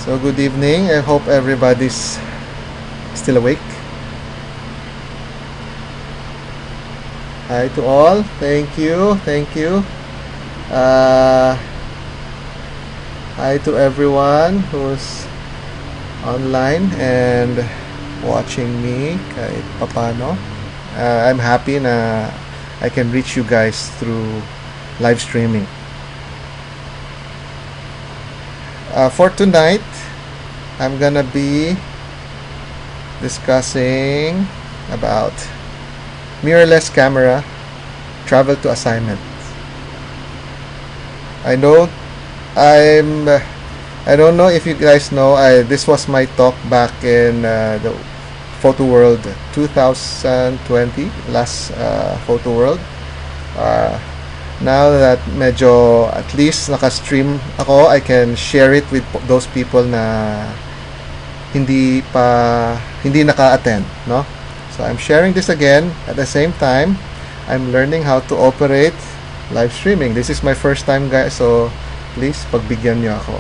So good evening. I hope everybody's still awake. Hi to all. Thank you. Thank you. Uh, Hi to everyone who's online and watching me kahit papano. I'm happy na I can reach you guys through live streaming. For tonight, I'm gonna be discussing about mirrorless camera travel to assignment. I know I don't know if you guys know. This was my talk back in the Photo World 2020, last Photo World. Now that medyo at least naka-stream ako, I can share it with those people na hindi naka-attend, no? So I'm sharing this again. At the same time, I'm learning how to operate live streaming. This is my first time, guys, so please pagbigyan niyo ako.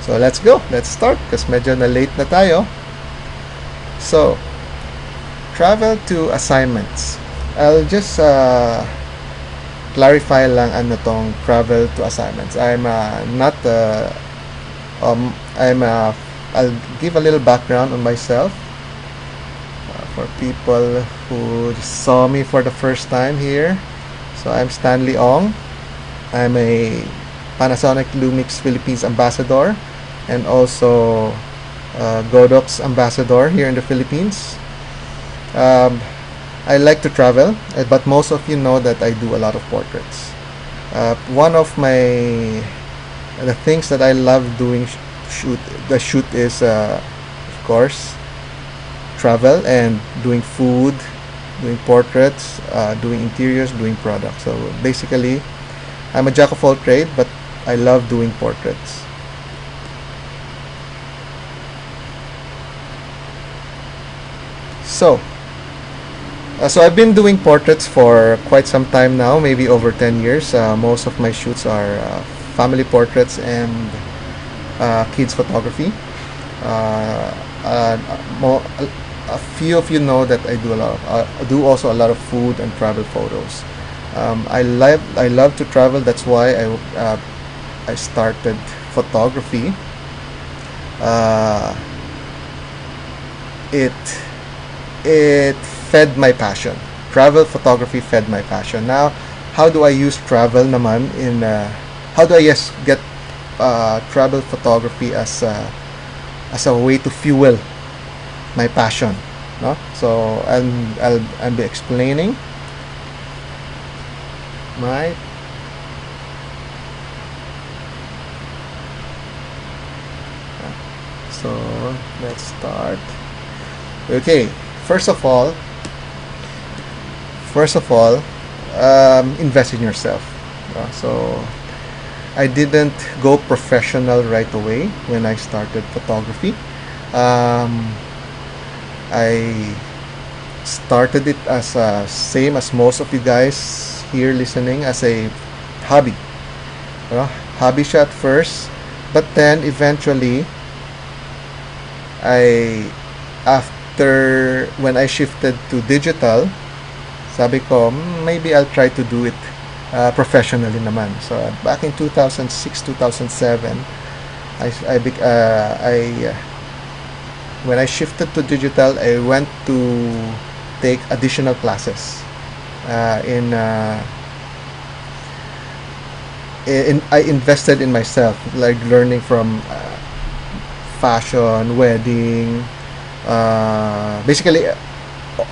So let's go. Let's start kasi medyo na late na tayo. So, travel to assignments. I'll just clarify lang ano tong travel to assignments. I'll give a little background on myself for people who saw me for the first time here. So I'm Stanley Ong. I'm a Panasonic Lumix Philippines ambassador and also Godox ambassador here in the Philippines. I like to travel, but most of you know that I do a lot of portraits. One of the things that I love doing shoot is of course travel and doing food, doing portraits, doing interiors, doing products. So basically, I'm a jack of all trade, but I love doing portraits. So I've been doing portraits for quite some time now, maybe over 10 years. Most of my shoots are family portraits and kids photography. A few of you know that I do also a lot of food and travel photos. I love to travel. That's why I started photography. It fed my passion. Travel photography fed my passion. Now, how do I use travel naman how do I get travel photography as a way to fuel my passion, no? So I'll be explaining my so let's start. Okay, first of all, invest in yourself. So I didn't go professional right away when I started photography. I started it as same as most of you guys here listening, as a hobby. Hobby shot first, but then eventually after when I shifted to digital, sabi ko, maybe I'll try to do it professionally naman. So back in 2006, 2007, when I shifted to digital, I went to take additional classes I invested in myself, like learning from fashion, wedding. Basically,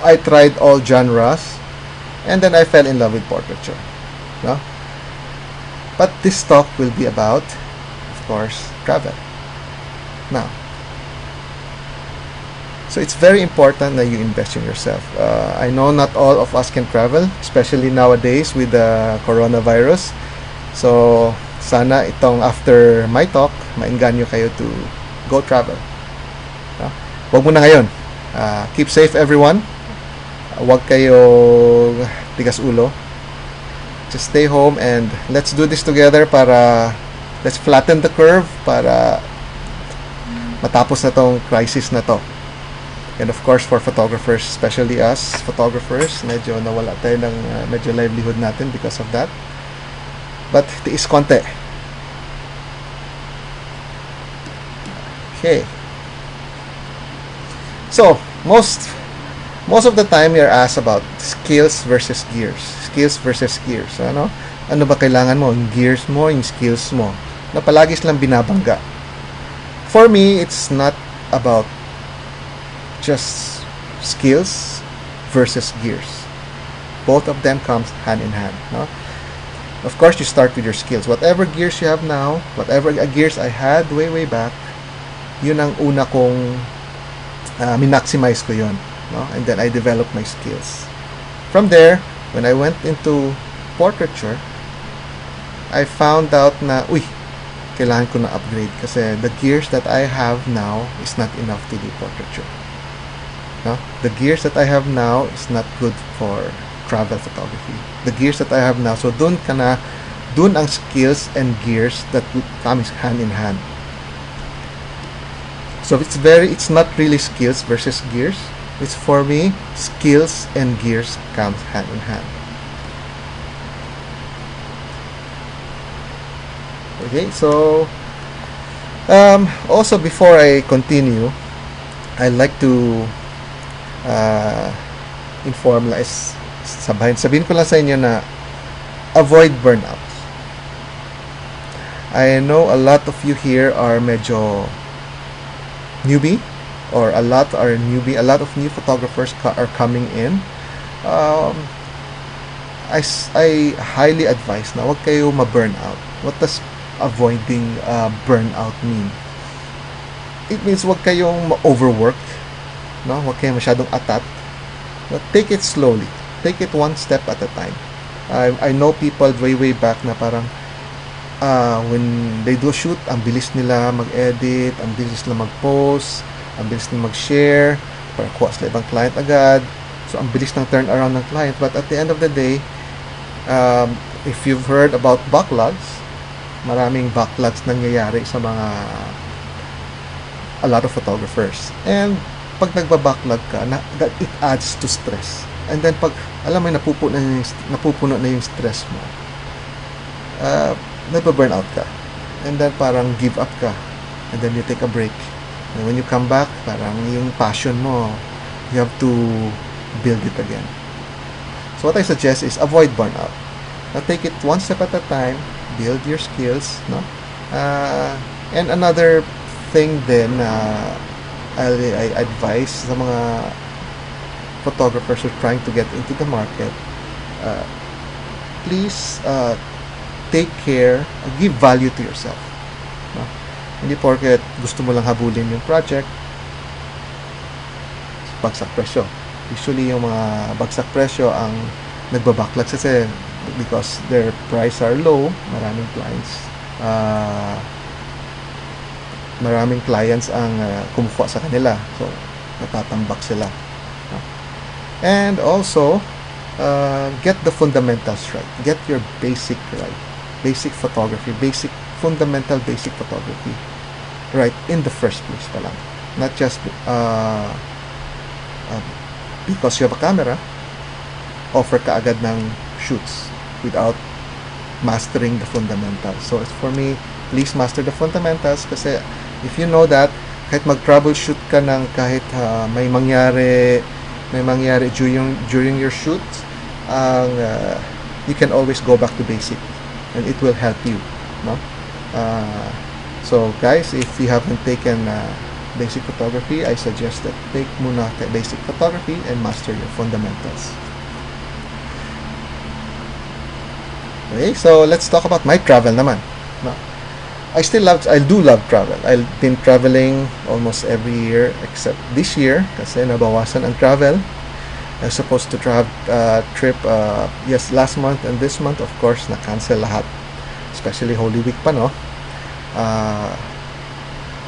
I tried all genres, and then I fell in love with portraiture. No? But this talk will be about, of course, travel. Now, so it's very important that you invest in yourself. I know not all of us can travel, especially nowadays with the coronavirus. So, sana itong after my talk, mainganyo kayo to go travel. Huwag muna ngayon. Keep safe, everyone. Huwag kayo tigas ulo. Just stay home and let's do this together para let's flatten the curve para matapos na tong crisis na to. And of course, for photographers, especially us photographers, medyo nawala tayo ng medyo livelihood natin because of that. But tiis konti. Okay. So, most of the time you're asked about skills versus gears. Skills versus gears. Ano? Ano ba kailangan mo? Yung gears mo, yung skills mo. Na palagi silang binabangga. For me, it's not about just skills versus gears. Both of them comes hand in hand. No? Of course, you start with your skills. Whatever gears you have now, whatever gears I had way back, yun ang una kong min-maximize ko yun. No? And then I developed my skills. From there, when I went into portraiture, I found out na, kailangan ko na upgrade kasi the gears that I have now is not enough to do portraiture. No? The gears that I have now is not good for travel photography. The gears that I have now, so dun ang skills and gears that comes hand in hand. So it's not really skills versus gears. It's for me, skills and gears comes hand in hand. Okay, so also before I continue, I'd like to inform, sabihin ko lang sa inyo na avoid burnouts. I know a lot of you here are medyo newbie, or a lot of new photographers are coming in. I highly advise na huwag kayo ma-burn out. What does avoiding burnout mean? It means huwag kayong ma-overwork, no? Huwag kayong masyadong atat. But take it slowly. Take it one step at a time. I know people way back na parang when they do a shoot, ang bilis nila mag-edit, ang bilis nila mag-post, ang bilis nila mag-share para kuha sila ibang client agad. So ang bilis ng turnaround ng client. But at the end of the day, if you've heard about backlogs, maraming backlogs nangyayari sa a lot of photographers. And pag nagba-backlog ka, that it adds to stress. And then pag alam mo napupuno na yung stress mo, nagba-burn out ka. And then parang give up ka. And then you take a break. And when you come back, parang yung passion mo, you have to build it again. So what I suggest is avoid burnout. Now take it one step at a time, build your skills, no? And another thing then I advise sa mga photographers who are trying to get into the market, please take care, give value to yourself, no? Hindi porket gusto mo lang habulin yung project, bagsak presyo. Usually yung mga bagsak presyo ang nagbabacklog kasi because their price are low. Maraming clients ang kumukuha sa kanila, so natatambak sila, no? And also get the fundamentals right, get your basic right, basic photography, fundamental basic photography right in the first place pa lang. Not just because you have a camera, offer ka agad ng shoots without mastering the fundamentals. So for me, please master the fundamentals kasi if you know that, kahit mag-troubleshoot ka ng kahit may mangyari during your shoot, you can always go back to basic and it will help you, no? So guys, if you haven't taken basic photography, I suggest that take muna basic photography and master your fundamentals. Okay, so let's talk about my travel naman, no? I do love travel. I've been traveling almost every year except this year kasi nabawasan ang travel. I was supposed to trip last month, and this month of course na-cancel lahat, especially Holy Week pa, no?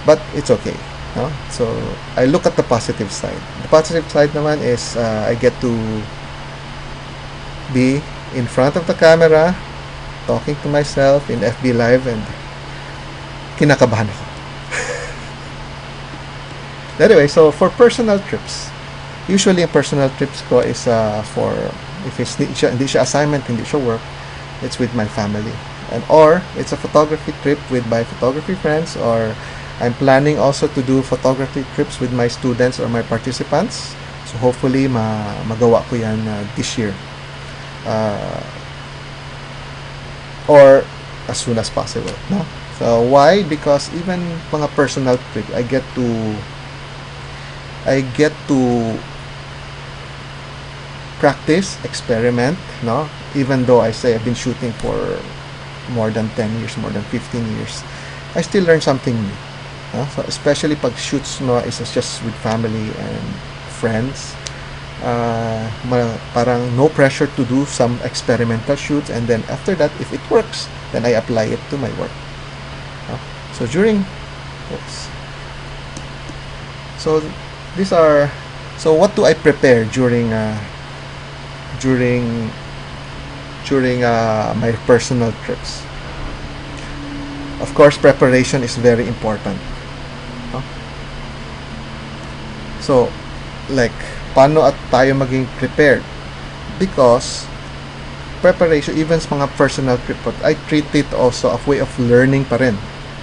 But it's okay, no? So I look at the positive side. The positive side naman is I get to be in front of the camera, talking to myself in FB Live, and kinakabahan ako. Anyway, so for personal trips, usually yung personal trips ko is for, if it's hindi siya assignment, hindi siya work, it's with my family. And or it's a photography trip with my photography friends, or I'm planning also to do photography trips with my students or my participants. So hopefully magawa ko yan this year. Or as soon as possible, no? So why? Because even mga personal trip, I get to practice, experiment, no? Even though I say I've been shooting for more than 10 years, more than 15 years, I still learn something new. No? So especially pag shoots mo is just with family and friends, parang no pressure to do some experimental shoots, and then after that, if it works, then I apply it to my work. No? So what do I prepare during my personal trips? Of course, preparation is very important. No? So, like, paano at tayo maging prepared? Because preparation, even sa mga personal trip, I treat it also a way of learning pa rin.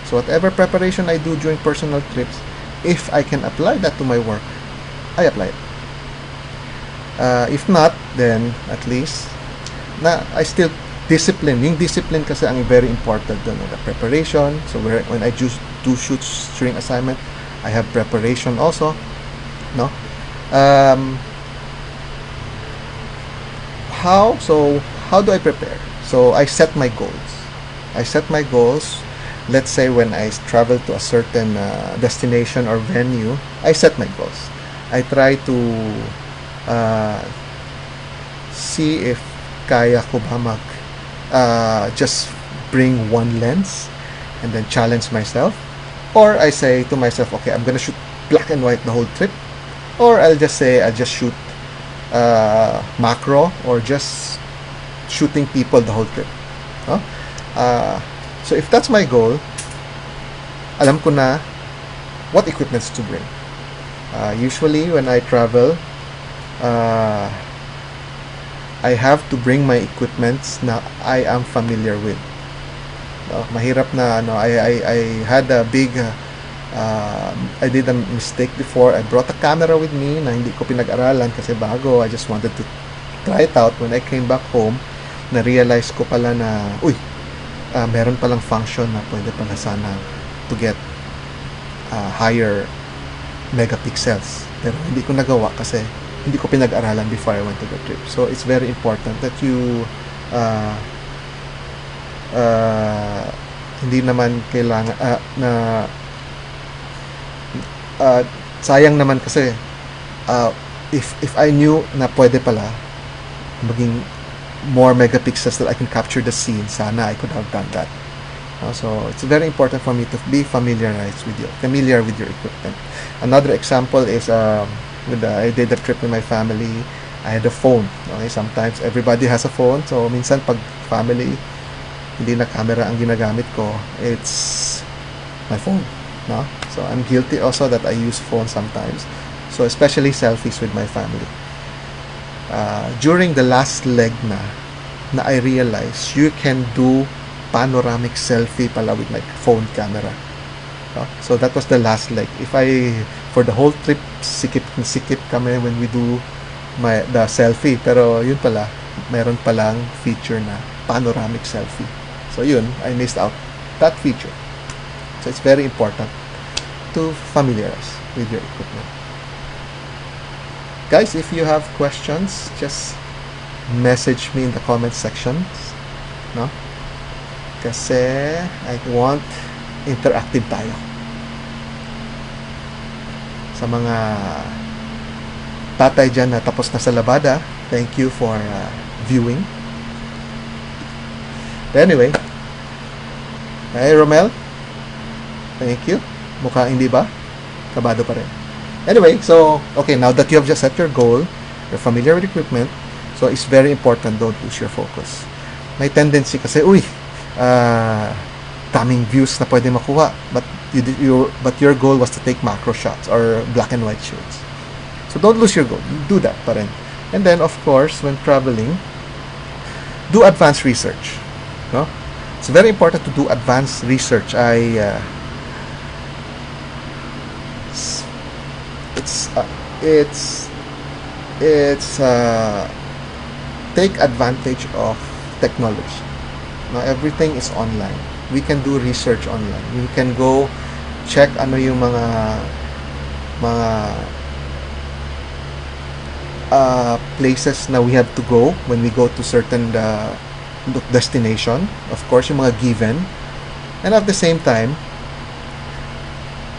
So, whatever preparation I do during personal trips, if I can apply that to my work, I apply it. If not, then at least I still discipline. Yung discipline kasi ang very important doon, the preparation. So when I just do shoots during assignment, I have preparation also, no? How do I prepare? So I set my goals. Let's say when I travel to a certain destination or venue, I set my goals. I try to see if kaya ko ba just bring one lens and then challenge myself, or I say to myself, okay, I'm gonna shoot black and white the whole trip, or I'll just shoot macro, or just shooting people the whole trip. Huh? So if that's my goal, alam ko na what equipments to bring. Usually when I travel, I have to bring my equipments na I am familiar with. Mahirap na I had a big I did a mistake before. I brought a camera with me na hindi ko pinag-aralan kasi bago. I just wanted to try it out. When I came back home, na-realize ko pala na meron palang function na pwede pala sana to get higher megapixels. Pero hindi ko nagawa kasi hindi ko pinag-aralan before I went to the trip. So it's very important that you hindi naman kailangan sayang naman kasi if I knew na pwede pala maging more megapixels that I can capture the scene, sana I could have done that. So it's very important for me to be familiar with your equipment. Another example is I did a trip with my family. I had a phone. Okay, sometimes everybody has a phone. So minsan pag family, hindi na camera ang ginagamit ko, it's my phone. No? So I'm guilty also that I use phone sometimes. So especially selfies with my family. During the last leg na I realized you can do panoramic selfie pala with my phone camera. So that was the last leg. For the whole trip, sikip kami when we do the selfie. Pero yun pala, meron palang feature na panoramic selfie. So yun, I missed out that feature. So it's very important to familiarize with your equipment. Guys, if you have questions, just message me in the comment sections. No? Kasi I want interactive tayo. Sa mga tatay dyan na tapos na sa labada, thank you for viewing. Anyway, hey Romel, thank you. Mukha hindi ba? Kabado pa rin. Anyway, so, okay, now that you have just set your goal, you're familiar with equipment, So it's very important, don't lose your focus. May tendency kasi, daming views na pwede makuha, but your goal was to take macro shots or black and white shoots. So don't lose your goal. Do that pa rin. And then, of course, when traveling, do advanced research. No? It's very important to do advanced research. Take advantage of technology. Now, everything is online. We can do research online. We can go check ano yung mga places na we have to go when we go to certain destination. Of course, yung mga given. And at the same time,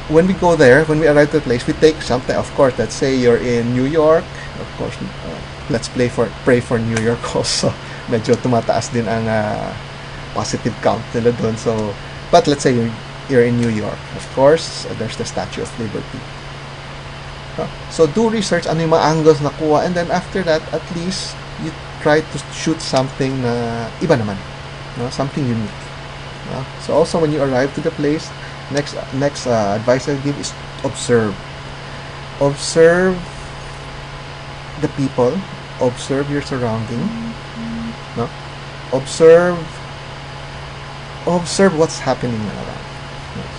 when we go there, when we arrive to the place, we take something. Of course, let's say you're in New York. Of course, let's pray for New York also. Medyo tumataas din ang positive count nila doon. So, but let's say you're in New York. Of course, there's the Statue of Liberty. So, do research ano yung mga angles na kuha, and then after that, at least you try to shoot something na iba naman, something unique. So, also when you arrive to the place, next advice I'll give is observe the people, observe your surrounding, observe what's happening around.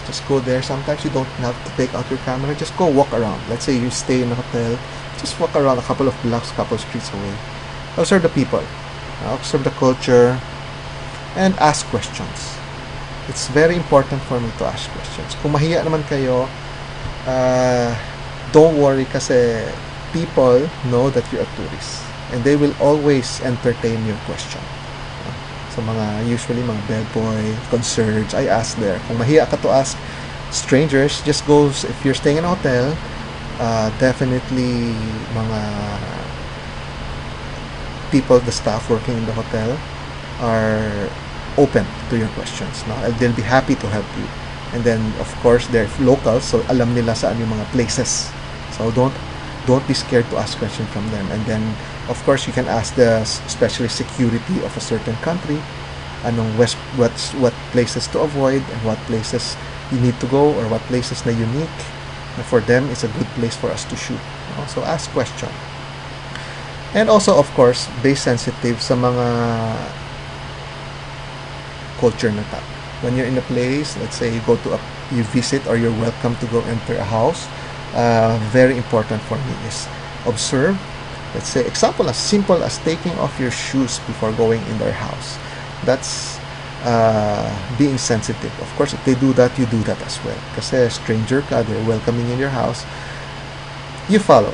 Just go there. Sometimes you don't have to take out your camera, just go walk around. Let's say you stay in a hotel, just walk around a couple of blocks, couple of streets away. Observe the people, observe the culture, and ask questions. It's very important for me to ask questions. Kung mahiya naman kayo, don't worry kasi people know that you're a tourist and they will always entertain your question. So usually mga bellboy, concierge, I ask there. Kung mahiya ka to ask strangers, just go, if you're staying in a hotel, definitely mga people, the staff working in the hotel are open to your questions. They'll be happy to help you. And then, of course, they're locals, so alam nila saan yung mga places. So don't be scared to ask questions from them. And then, of course, you can ask especially security of a certain country, what places to avoid and what places you need to go, or what places na unique. And for them, it's a good place for us to shoot. So ask questions. And also, of course, be sensitive sa mga culture na tao. When you're in a place, let's say you visit or you're welcome to go enter a house, very important for me is observe. Let's say, example as simple as taking off your shoes before going in their house. That's being sensitive. Of course, if they do that, you do that as well. Kasi stranger ka, they're welcoming in your house, you follow.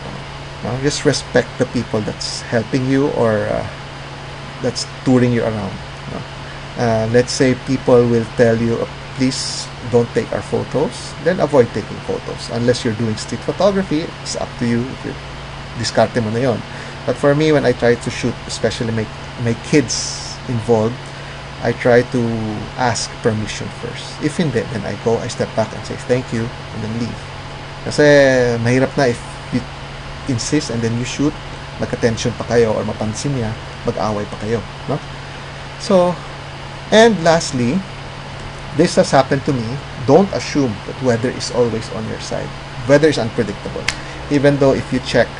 Just respect the people that's helping you or that's touring you around. Let's say people will tell you, please don't take our photos, then avoid taking photos. Unless you're doing street photography, it's up to you. If you're diskarte mo na yon. But for me, when I try to shoot, especially my kids involved, I try to ask permission first. If hindi, then I step back and say thank you and then leave. Kasi mahirap na if you insist and then you shoot, magka-tension pa kayo or mapansin niya, mag-away pa kayo. No? So, and lastly, this has happened to me. Don't assume that weather is always on your side. Weather is unpredictable. Even though if you check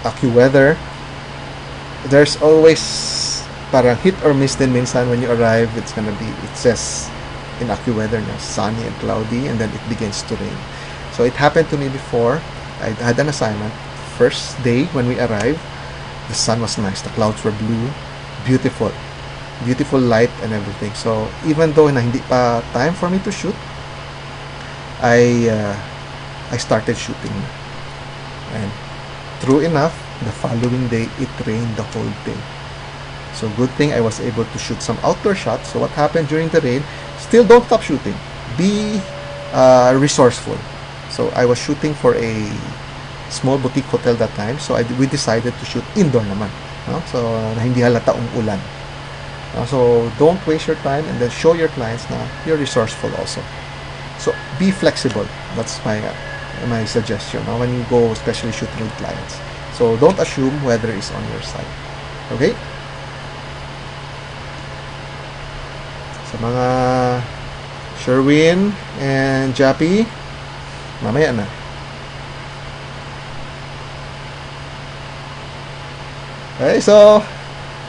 AccuWeather, there's always parang hit or miss din minsan when you arrive. It says in AccuWeather na sunny and cloudy, and then it begins to rain. So it happened to me before. I had an assignment. First day when we arrived, the sun was nice, the clouds were blue, beautiful light and everything. So even though na hindi pa time for me to shoot, I started shooting, and true enough, the following day it rained the whole day. So good thing I was able to shoot some outdoor shots. So what happened during the rain? Still, don't stop shooting. Be resourceful. So I was shooting for a small boutique hotel that time. So we decided to shoot indoor naman. So hindi halata ulan. So don't waste your time, and then show your clients na you're resourceful also. So be flexible. That's my suggestion when you go, especially shooting with clients. So don't assume weather is on your side. Okay? Sa mga Sherwin and Jappy, mamaya na. Okay, so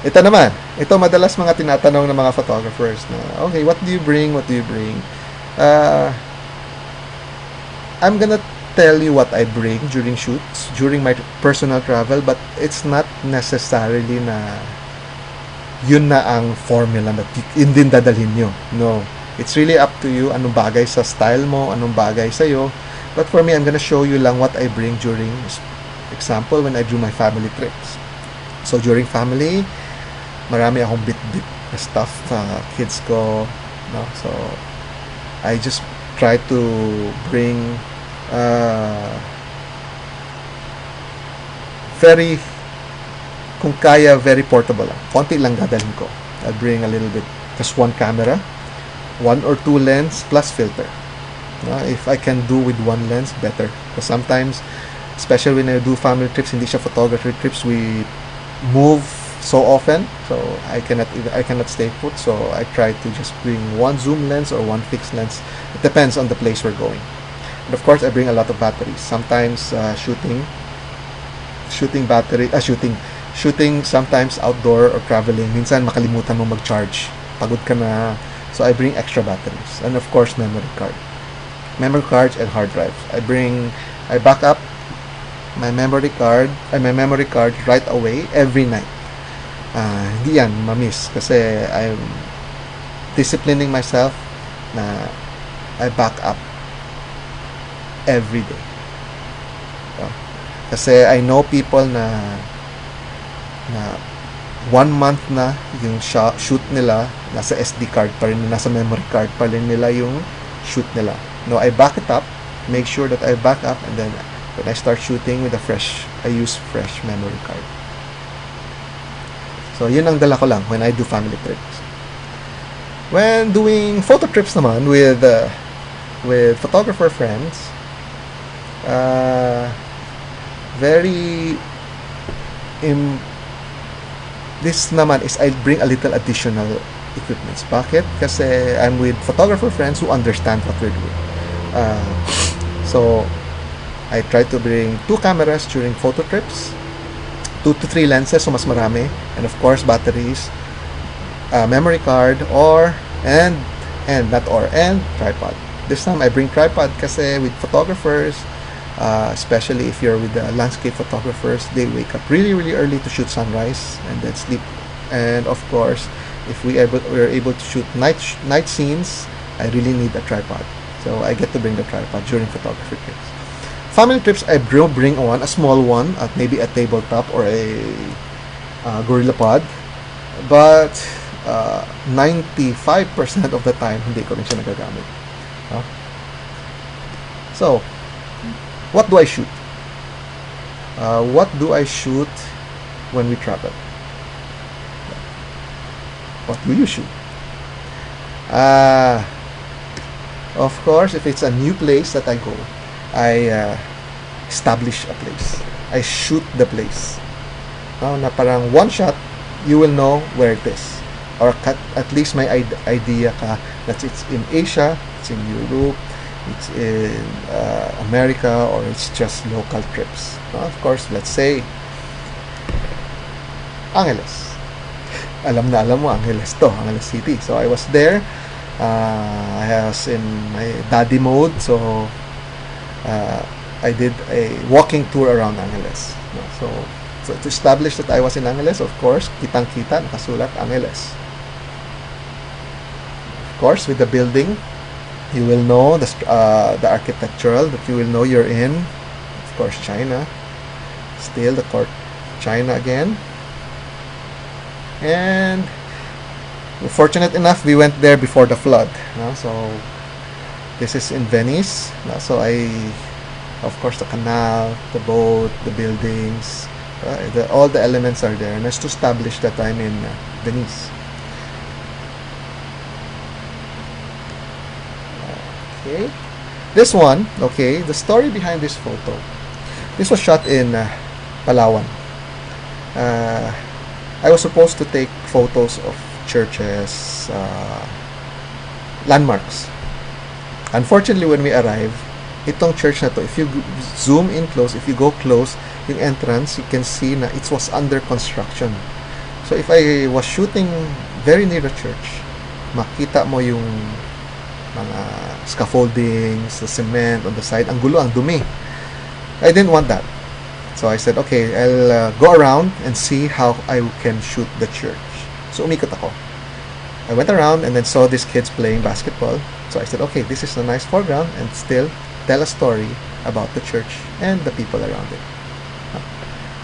ito naman. Ito madalas mga tinatanong ng mga photographers na, okay, what do you bring? What do you bring? I'm gonna tell you what I bring during shoots, during my personal travel, but it's not necessarily na yun na ang formula na yun din dadalhin nyo. No. It's really up to you anong bagay sa style mo, anong bagay sa'yo. But for me, I'm gonna show you lang what I bring during, example, when I do my family trips. So, during family, marami akong bit-bit na stuff sa kids ko. No? So, I just try to bring very, kung kaya, very portable lang. Konti lang dadalhin ko. I'll bring a little bit, just one camera, 1 or 2 lens plus filter. If I can do with 1 lens, better. Because sometimes, especially when I do family trips, hindi siya photography trips, we move so often, so I cannot stay put. So I try to just bring 1 zoom lens or 1 fixed lens. It depends on the place we're going. And of course, I bring a lot of batteries. Sometimes shooting sometimes outdoor or traveling, minsan makalimutan mo mag-charge, pagod ka na, so I bring extra batteries. And of course, memory cards and hard drives. I back up my memory card right away every night. Hindi yan mamiss kasi I'm disciplining myself na I back up every day. Kasi I know people na 1 month na yung shoot nila, nasa SD card pa rin, nasa memory card pa rin nila yung shoot nila. No, I back it up, make sure that I back up, and then when I start shooting with I use fresh memory card. So, yun ang dala ko lang when I do family trips. When doing photo trips naman with photographer friends, this naman is I bring a little additional equipments. Bakit? Kasi I'm with photographer friends who understand what we're doing. So, I try to bring 2 cameras during photo trips, 2 to 3 lenses, so mas marami, and of course batteries, memory card, and tripod. This time I bring tripod kasi with photographers, especially if you're with the landscape photographers, they wake up really early to shoot sunrise and then sleep. And of course, if we're able to shoot night scenes, I really need a tripod. So I get to bring the tripod during photography trips. Family trips, I bring a small one, at maybe a tabletop or a GorillaPod. But 95% of the time, hindi ko rin siya nagagamit. So, what do I shoot? What do I shoot when we travel? What do you shoot? Of course, if it's a new place that I go, I establish a place. I shoot the place. Na parang one shot, you will know where it is. Or at least may idea ka that it's in Asia, it's in Europe, it's in America, or it's just local trips. Of course, let's say Angeles. Alam mo Angeles City. So I was there. I was in my daddy mode, so I did a walking tour around Angeles. So to establish that I was in Angeles, of course, kitang-kita, nakasulat Angeles. Of course, with the building, you will know the architectural, that you will know you're in. Of course, China. Still the court, China again. And fortunate enough, we went there before the flood. So this is in Venice. So of course, the canal, the boat, the buildings, all the elements are there. And it's to establish that I'm in Venice. Okay. This one, okay, the story behind this photo. This was shot in Palawan. Uh, I was supposed to take photos of churches, landmarks. Unfortunately, when we arrived, itong church na to, if you zoom in close, if you go close, yung entrance, you can see na it was under construction. So if I was shooting very near the church, makita mo yung mga scaffoldings, the cement on the side, ang gulo, ang dumi. I didn't want that. So I said, okay, I'll go around and see how I can shoot the church. So umikot ako. I went around and then saw these kids playing basketball. So I said, okay, this is a nice foreground and still tell a story about the church and the people around it.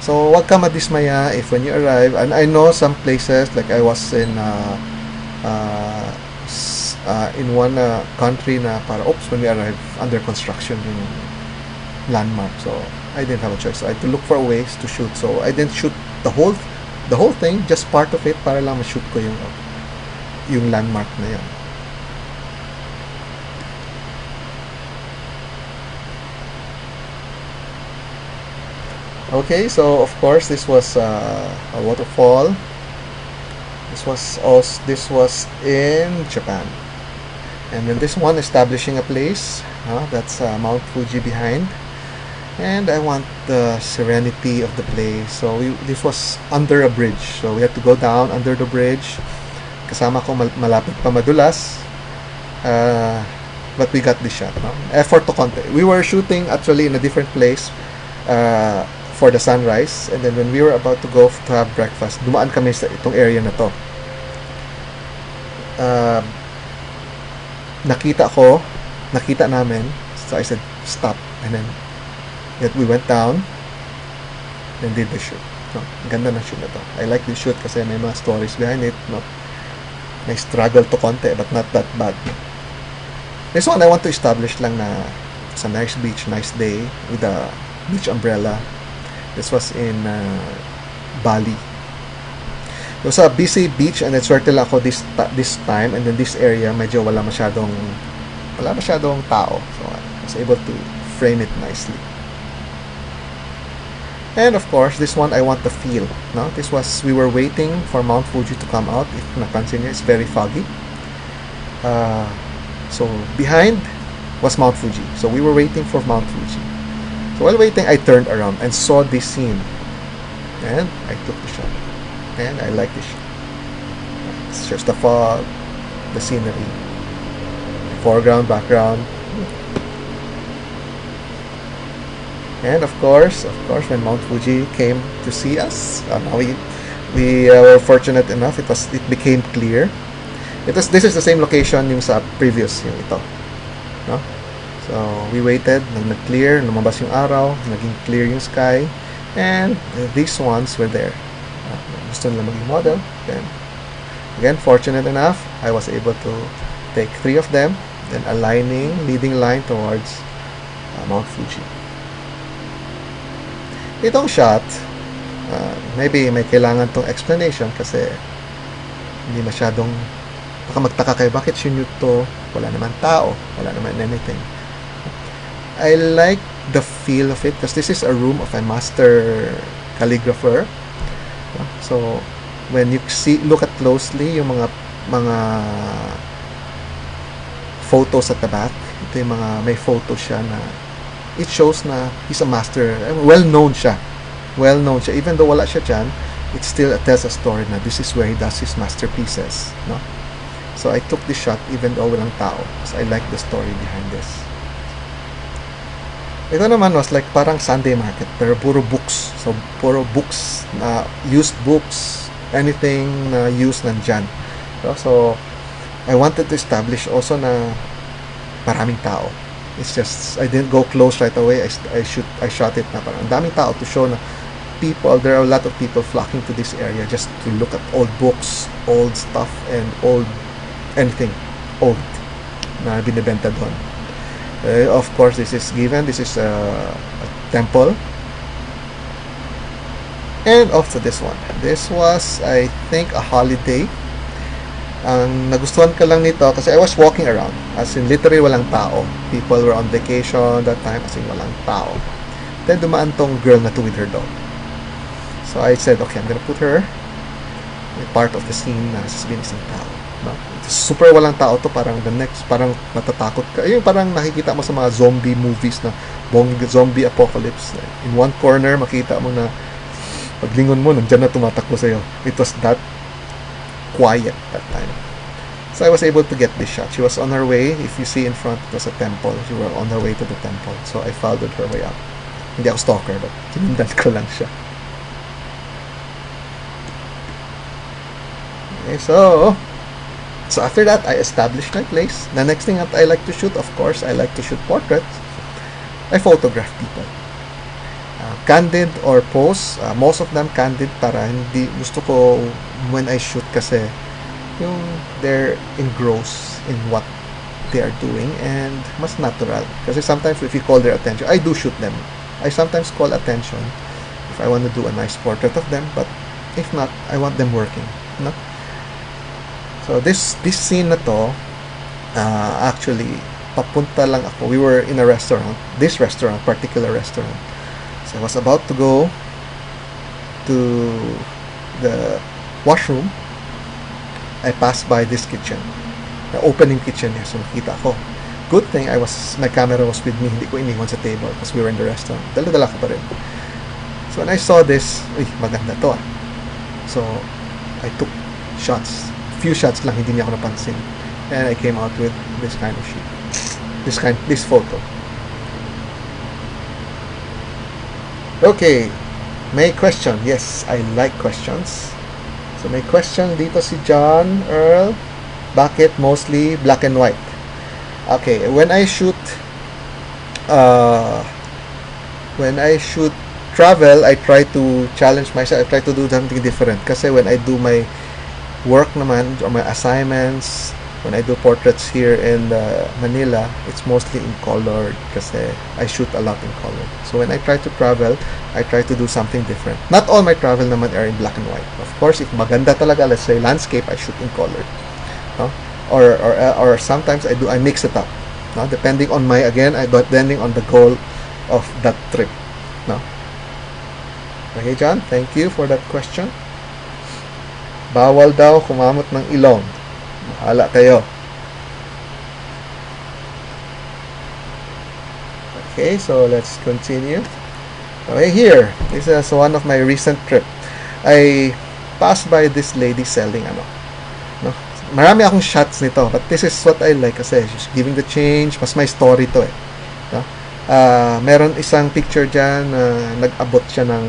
So wag ka madismaya if when you arrive, and I know some places, like I was in one country na para, oops, when we arrived, under construction yung landmark. So I didn't have a choice. So I had to look for ways to shoot. So I didn't shoot the whole thing, just part of it para lang ma-shoot ko yung landmark na yun. Okay, so of course this was a waterfall. This was in Japan. And then this one, establishing a place. That's Mount Fuji behind. And I want the serenity of the place. So this was under a bridge. So we had to go down under the bridge. Kasama ko malapit pa madulas. But we got the shot. No? Effort to konti. We were shooting actually in a different place for the sunrise. And then when we were about to go to have breakfast, dumaan kami sa itong area na to. Nakita namin. So I said, stop. And then we went down and did the shoot. No, ganda ng shoot na to. I like the shoot kasi may mga stories behind it. No? May struggle to konti but not that bad. This one I want to establish lang na it's a nice beach, nice day with a beach umbrella. This was in Bali. It was a busy beach and swerte lang ako this time, and then this area medyo wala masyadong tao. So I was able to frame it nicely. And of course, this one I want the feel. No? We were waiting for Mount Fuji to come out. If napansin niyo, it's very foggy. So behind was Mount Fuji. So we were waiting for Mount Fuji. So while waiting, I turned around and saw this scene. And I took the shot. And I like this shot. It's just the fog, the scenery, foreground, background. And of course, when Mount Fuji came to see us, we were fortunate enough. It became clear. This is the same location yung sa previous yung ito. No? So we waited, nag-clear, lumabas yung araw, naging clear yung sky, and these ones were there. Gusto nila maging model. Then again, fortunate enough, I was able to take 3 of them, then leading line towards Mount Fuji. Itong shot, maybe may kailangan tong explanation kasi hindi masyadong, baka magtaka kayo, bakit sinute to? Wala naman tao, wala naman anything. I like the feel of it because this is a room of a master calligrapher. So when you look at closely yung mga photos at the back, ito yung mga may photo siya na it shows na he's a master. Well-known siya. Even though wala siya dyan, it still tells a story na this is where he does his masterpieces. No? So I took this shot even though walang tao because I like the story behind this. Ito naman was like parang Sunday market pero puro books. So puro books, used books, anything na used nandyan. So I wanted to establish also na maraming tao. It's just I didn't go close right away. I shot it na parang daming tao to show na there are a lot of people flocking to this area just to look at old books, old stuff, and anything old na binibenta doon. Of course, this is given. This is a temple. And also this one. This was, I think, a holiday. Ang nagustuhan ko lang nito kasi I was walking around. As in, literally walang tao. People were on vacation that time as in walang tao. Then dumaan tong girl na to with her dog. So I said, okay, I'm gonna put her part of the scene na sasabihin isang tao. No? Super walang tao to, parang the next, parang matatakot ka. Yung parang nakikita mo sa mga zombie movies na zombie apocalypse. In one corner, makita mo na paglingon mo, nandyan na tumatakbo sa'yo. It was that quiet that time. So I was able to get this shot. She was on her way. If you see in front, it was a temple. She was on her way to the temple. So I followed her way up. Hindi ako stalker, but kinundan ko lang siya. Okay, so after that, I established my place. The next thing that I like to shoot, of course, I like to shoot portraits. I photograph people. Candid or pose, most of them candid, para hindi, gusto ko when I shoot kasi yung they're engrossed in what they are doing and mas natural. Kasi sometimes if you call their attention, I do shoot them. I sometimes call attention if I want to do a nice portrait of them, but if not, I want them working. No? So this scene na to, actually, papunta lang ako. We were in a restaurant, this restaurant, particular restaurant. So I was about to go to the washroom. I passed by this kitchen, the opening kitchen niya. So nakita ko. Good thing my camera was with me. Hindi ko iniwan sa table because we were in the restaurant. Dala-dala ko pa rin. So when I saw this, maganda to ah. So I took shots. Few shots lang, hindi niya ako napansin. And I came out with this kind of shoot. This photo. Okay. May question. Yes, I like questions. So may question dito si John Earl. Bakit mostly black and white? Okay, when I shoot travel, I try to challenge myself. I try to do something different. Kasi when I do my work naman or my assignments, when I do portraits here in Manila, it's mostly in color kasi I shoot a lot in color. So when I try to travel, I try to do something different. Not all my travel naman are in black and white. Of course, if maganda talaga, let's say landscape, I shoot in color. No? Or sometimes I mix it up. No? Depending on depending on the goal of that trip. No? Okay, John, thank you for that question. Bawal daw kumamot ng ilong. Bahala kayo. Okay, so let's continue. Okay, here. This is one of my recent trip. I passed by this lady selling no? Marami akong shots nito, but this is what I like kasi she's giving the change. Mas may story to eh. No? Meron isang picture dyan nag-abot siya ng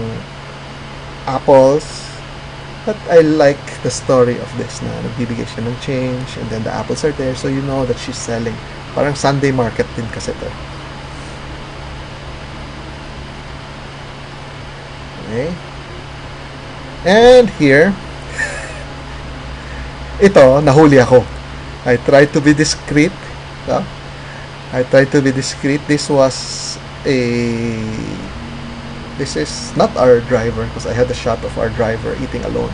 apples. But I like the story of this na nagbibigay siya ng change and then the apples are there, so you know that she's selling. Parang Sunday market din kasi to. Okay. And here, ito, nahuli ako. I tried to be discreet. No? I tried to be discreet. This is not our driver because I had a shot of our driver eating alone.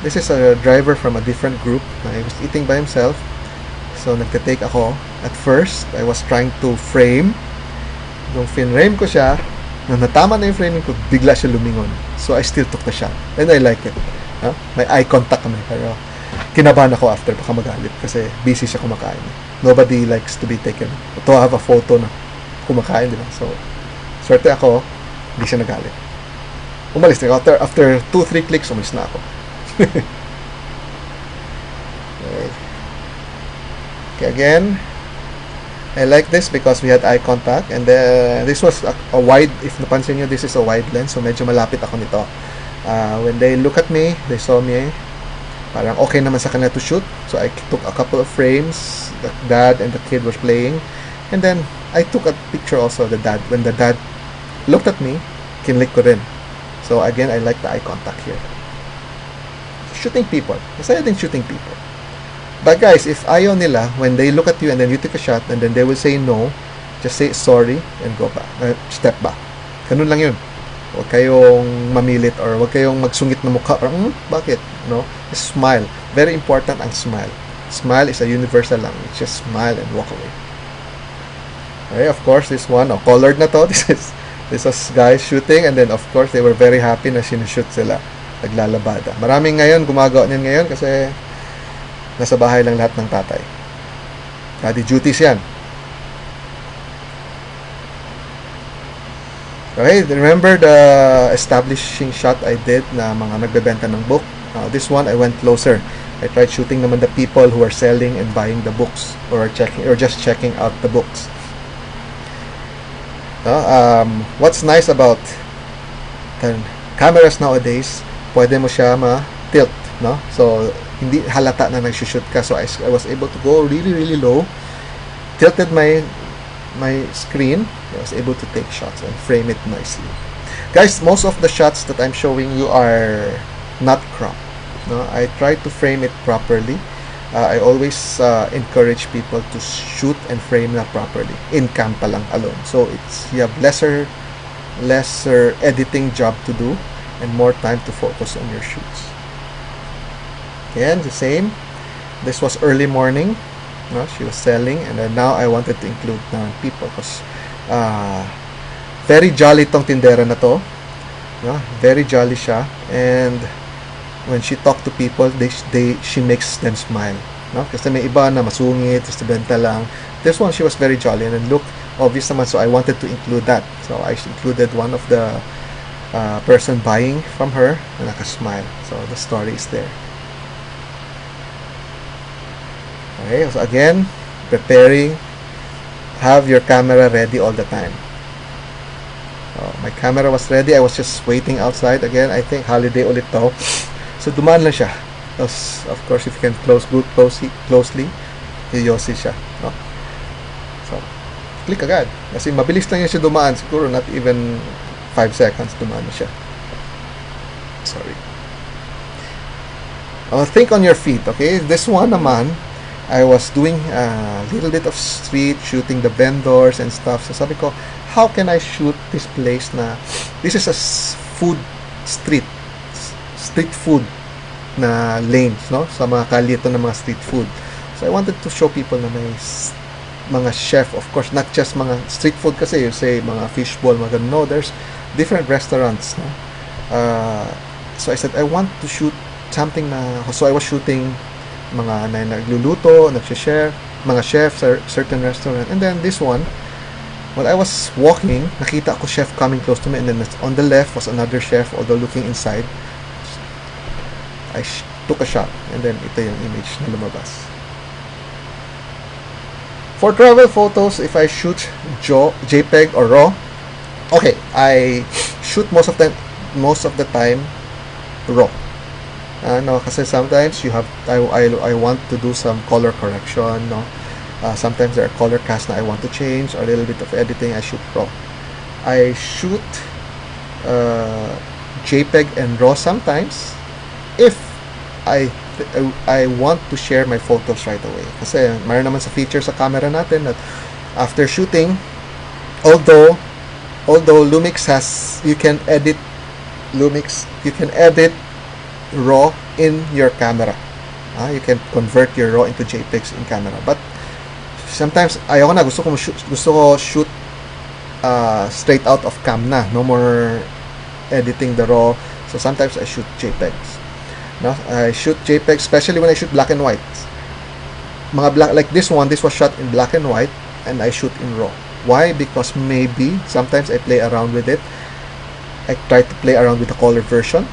This is a driver from a different group. He was eating by himself. So nagte-take ako. At first, I was trying to frame. Nung fin-frame ko siya, nung natama na yung framing ko, bigla siya lumingon. So I still took the shot. And I like it. May eye contact kami. Pero kinabahan ako after, baka magalit kasi busy siya kumakain. Nobody likes to be taken. To have a photo na kumakain, diba? So, swerte ako, hindi siya nagalit. Umalis na ako. After 2-3 clicks, umalis na ako. Okay, again, I like this because we had eye contact and this was a wide, if napansin nyo, this is a wide lens, so medyo malapit ako nito. When they look at me, they saw me, parang okay naman sa kanila to shoot, so I took a couple of frames. The dad and the kid were playing, and then I took a picture also of the dad. When the dad looked at me, kinlik ko rin. So again, I like the eye contact here. Shooting people. Masaya din shooting people. But guys, if ayaw nila, when they look at you and then you take a shot and then they will say no, just say sorry and go back. Step back. Ganun lang yun. Huwag kayong mamilit or huwag kayong magsungit na mukha. Or, bakit? No? Smile. Very important ang smile. Smile is a universal language. Just smile and walk away. Okay, of course, this one, colored na to. This was guys shooting, and then of course they were very happy na sinushoot sila. Naglalabada. Maraming ngayon gumagawa niyan ngayon kasi nasa bahay lang lahat ng tatay. Daddy duties yan. Okay, remember the establishing shot I did na mga nagbebenta ng book? This one, I went closer. I tried shooting naman the people who are selling and buying the books or just checking out the books. What's nice about the cameras nowadays, pwede mo siya ma-tilt, no? So, hindi halata na nag-shoot ka. So, I was able to go really, really low, tilted my screen. I was able to take shots and frame it nicely. Guys, most of the shots that I'm showing you are not cropped. No, I try to frame it properly. I always encourage people to shoot and frame na properly in cam pa lang alone. So you have lesser editing job to do and more time to focus on your shoots. Again, the same. This was early morning. No, she was selling, and then now I wanted to include people because very jolly tong tindera na to. No, very jolly siya, and when she talk to people, she makes them smile. No? Kasi may iba na masungit, estudenta lang. This one, she was very jolly, and then look, obvious naman, so I wanted to include that. So I included one of the person buying from her na nakasmile. So the story is there. Okay, so again, preparing, have your camera ready all the time. My camera was ready. I was just waiting outside. Again, I think holiday ulit to. So, dumaan lang siya. Tapos, of course, if you can closely, yoyosi siya. No? So, click agad. Kasi mabilis lang yan siya dumaan. Siguro not even 5 seconds dumaan na siya. Sorry. Think on your feet, okay? This one naman, I was doing a little bit of street, shooting the vendors and stuff. So, sabi ko, how can I shoot this place na, this is a food street food na lanes, no? Sa mga kalito ng mga street food. So I wanted to show people na may mga chef, of course, not just mga street food kasi you say mga fishball, mga ganun. No, there's different restaurants, no? So I said I want to shoot something na, so I was shooting mga nagluluto, nagshare, mga chefs or certain restaurant. And then this one, while I was walking, nakita ko chef coming close to me, and then on the left was another chef, although looking inside. I took a shot, and then ito yung image na lumabas. For travel photos, if I shoot JPEG or RAW, okay, I shoot most of the time RAW. Kasi sometimes you have I want to do some color correction, no. Sometimes there are color casts na I want to change, or a little bit of editing. I shoot RAW. I shoot JPEG and RAW sometimes if I want to share my photos right away. Kasi mayroon naman sa feature sa camera natin that after shooting, although Lumix has, you can edit RAW in your camera. You can convert your RAW into JPEGs in camera. But sometimes ayoko na, gusto ko shoot straight out of cam na, no more editing the RAW. So sometimes I shoot JPEGs. No, I shoot JPEG, especially when I shoot black and white. Mga black, like this one, this was shot in black and white, and I shoot in RAW. Why? Because maybe sometimes I play around with it. I try to play around with the color version.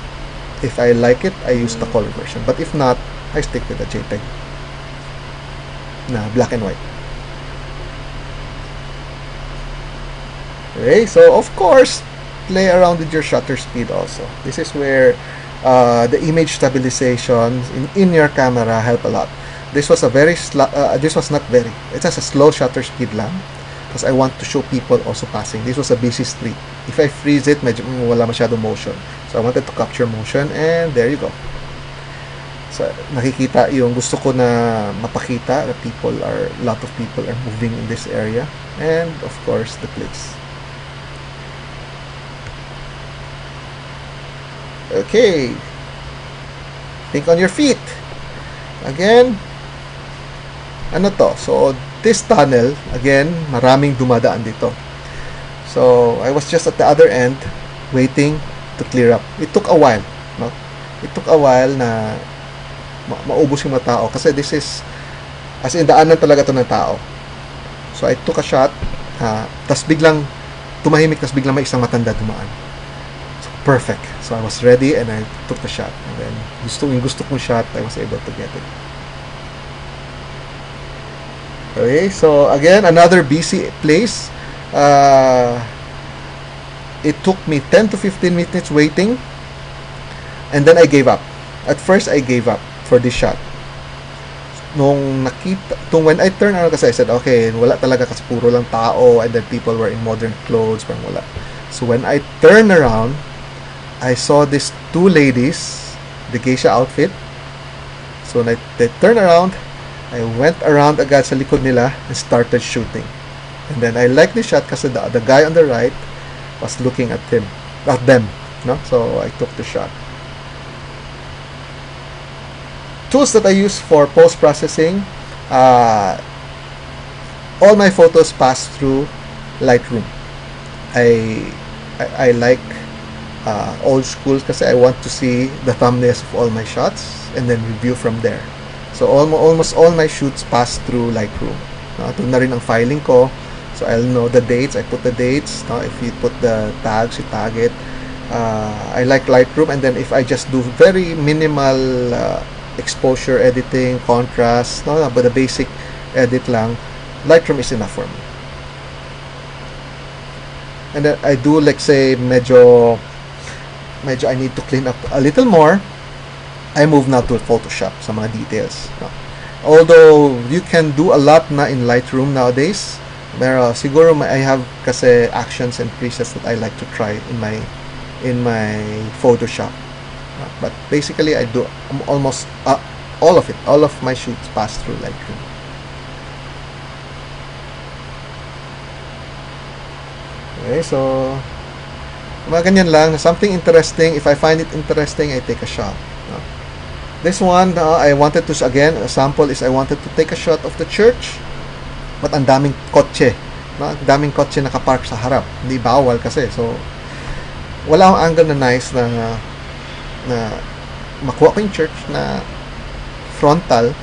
If I like it, I use the color version. But if not, I stick with the JPEG na black and white. Okay, so of course, play around with your shutter speed also. This is where the image stabilization in your camera help a lot. This was it has a slow shutter speed lang because I want to show people also passing. This was a busy street. If I freeze it, medyo wala masyadong motion. So I wanted to capture motion, and there you go. So nakikita yung gusto ko na mapakita that a lot of people are moving in this area, and of course the place. Okay, think on your feet. Again, ano to? So, this tunnel, again, maraming dumadaan dito. So, I was just at the other end, waiting to clear up. It took a while, no? It took a while na maubos yung mga tao. Kasi this is, as in, daanan talaga to ng tao. So, I took a shot, tas biglang tumahimik, tas biglang may isang matanda dumaan. So, perfect. So, I was ready and I took the shot. And then, gusto kong shot, I was able to get it. Okay, so again, another busy place. It took me 10 to 15 minutes waiting, and then I gave up. At first, I gave up for this shot. When I turned around, kasi I said, okay, wala talaga kasi puro lang tao, and then people were in modern clothes, parang wala. So when I turned around, I saw these two ladies, the geisha outfit. So when they turned around, I went around agad sa likod nila and started shooting. And then I liked the shot kasi the guy on the right was looking at them. No? So I took the shot. Tools that I use for post-processing, all my photos pass through Lightroom. I like old school kasi I want to see the thumbnails of all my shots and then review from there. So almost all my shoots pass through Lightroom. Ito na rin ang filing ko. So I'll know the dates. I put the dates. If you put the tags, you tag it. I like Lightroom, and then if I just do very minimal exposure editing, contrast, but the basic edit lang, Lightroom is enough for me. And then I do, like, say, medyo I need to clean up a little more. I move now to Photoshop sa mga details. No? Although you can do a lot na in Lightroom nowadays, pero siguro I have kasi actions and presets that I like to try in my Photoshop. But basically, I do almost all of it. All of my shoots pass through Lightroom. Okay, so mga ganyan lang. Something interesting. If I find it interesting, I take a shot. No? This one, I wanted to, again, a sample is I wanted to take a shot of the church, but ang daming kotse. No? Ang daming kotse nakapark sa harap. Hindi bawal kasi. So, wala akong angle na nice na makuha ko yung church na frontal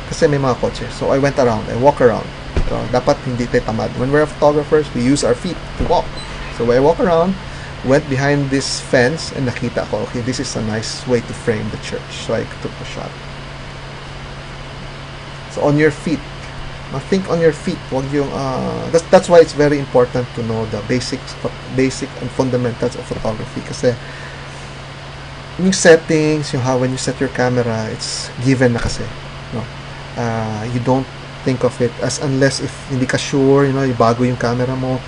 kasi may mga kotse. So, I went around. I walk around. So, dapat hindi tayo tamad. When we're photographers, we use our feet to walk. So, I walk around, went behind this fence, and nakita ko, okay, this is a nice way to frame the church. So I took the shot. So on your feet, think on your feet. Wag yung that's why it's very important to know the basic and fundamentals of photography. Kasi yung settings, yung how when you set your camera, it's given na kasi. No, you don't think of it as unless if hindi ka sure, bago yung camera mo.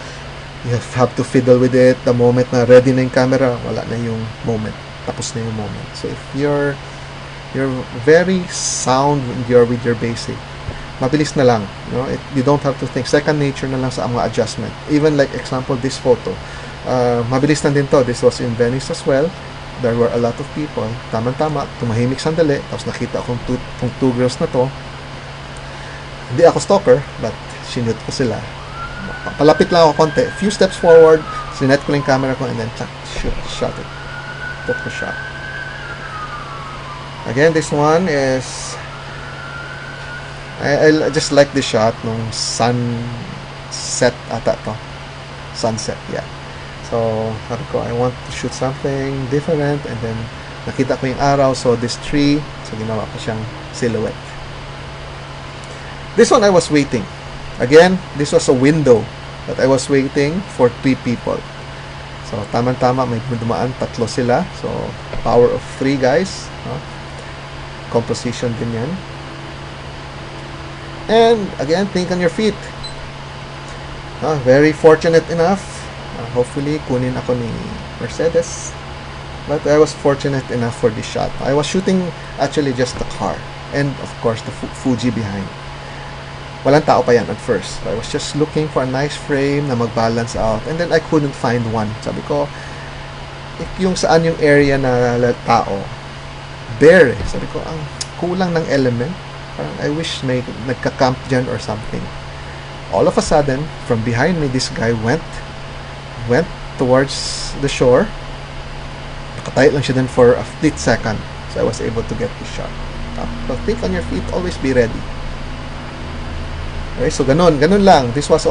You have to fiddle with it. The moment na ready na yung camera, wala na yung moment. Tapos na yung moment. So if you're very sound with your basic, mabilis na lang. You don't have to think. Second nature na lang sa mga adjustment. Even like example, this photo. Mabilis na din to. This was in Venice as well. There were a lot of people. Tama-tama. Tumahimik sandali. Tapos nakita kong two girls na to. Hindi ako stalker, but sinute ko sila. Palapit lang ako konti. Few steps forward, sinet ko lang yung camera ko, and then shot it. Took the shot. Again, this one is I just like this shot nung sunset ata to. Sunset, yeah. So, sabi ko, I want to shoot something different, and then nakita ko yung araw, so this tree, so ginawa ko siyang silhouette. This one I was waiting. Again, this was a window that I was waiting for 3 people. So, tama-tama, may dumaan, 3 sila. So, power of 3 guys. Composition din yan. And, again, think on your feet. Very fortunate enough. Hopefully, kunin ako ni Mercedes. But I was fortunate enough for this shot. I was shooting actually just the car. And, of course, the Fuji behind. Walang tao pa yan at first. So I was just looking for a nice frame na mag-balance out. And then I couldn't find one. Sabi ko, yung saan yung area na tao, bare. Sabi ko, ang kulang ng element. Parang I wish may nagka-camp dyan or something. all of a sudden, from behind me, this guy went towards the shore. Nakatayo lang siya dun for a split second. So I was able to get the shot. So think on your feet, always be ready. Okay, so ganun lang. This was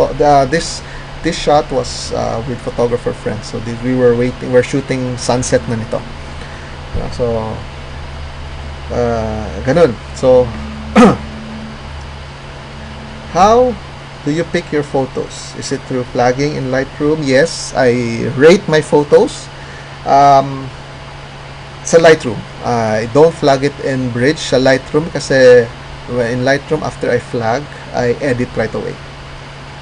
this shot was with photographer friends. So we're shooting sunset na nito. So ganun. So how do you pick your photos? Is it through flagging in Lightroom? Yes, I rate my photos sa Lightroom. I don't flag it in Bridge sa Lightroom kasi in Lightroom, after I flag, I edit right away.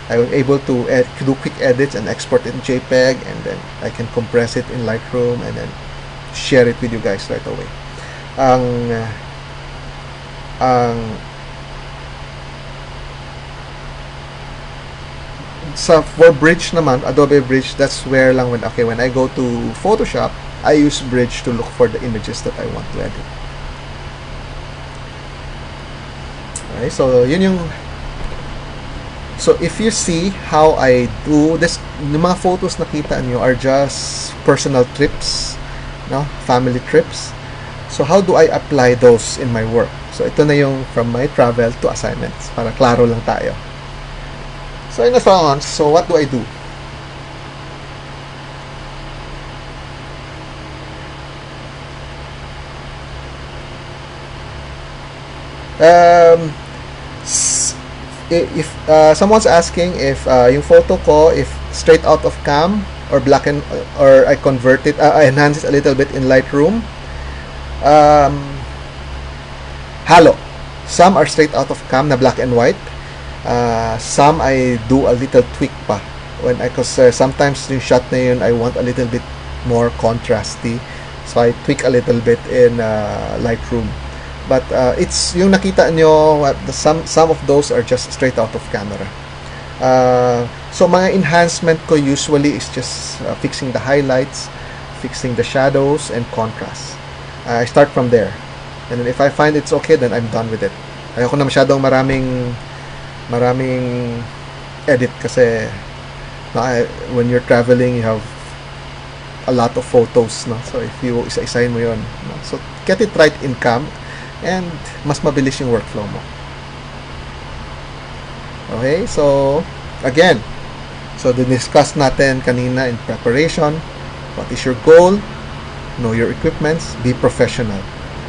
I was able to do quick edits and export it in JPEG, and then I can compress it in Lightroom and then share it with you guys right away. For Bridge naman, Adobe Bridge, that's where lang when I go to Photoshop, I use Bridge to look for the images that I want to edit. Okay, so yun yung. So if you see how I do this, yung mga photos nakita nyo are just personal trips, no, family trips. So how do I apply those in my work? So ito na yung from my travel to assignments para klaro lang tayo. So in advance, so what do I do? If someone's asking if yung photo ko, if straight out of cam or black and or I convert it, I enhance it a little bit in Lightroom. Halo. Some are straight out of cam na black and white. Some I do a little tweak pa because sometimes yung shot na yun I want a little bit more contrasty, so I tweak a little bit in Lightroom. But it's yung nakita nyo, some of those are just straight out of camera. So mga enhancement ko usually is just fixing the highlights, fixing the shadows and contrast. I start from there, and then if I find it's okay, then I'm done with it. Ayoko na masyadong maraming edit kasi when you're traveling you have a lot of photos, no? So if you isa-isahin mo yun, no? So get it right in cam and mas mabilis yung workflow mo. Okay, so again, so discuss natin kanina in preparation, what is your goal, know your equipments, be professional.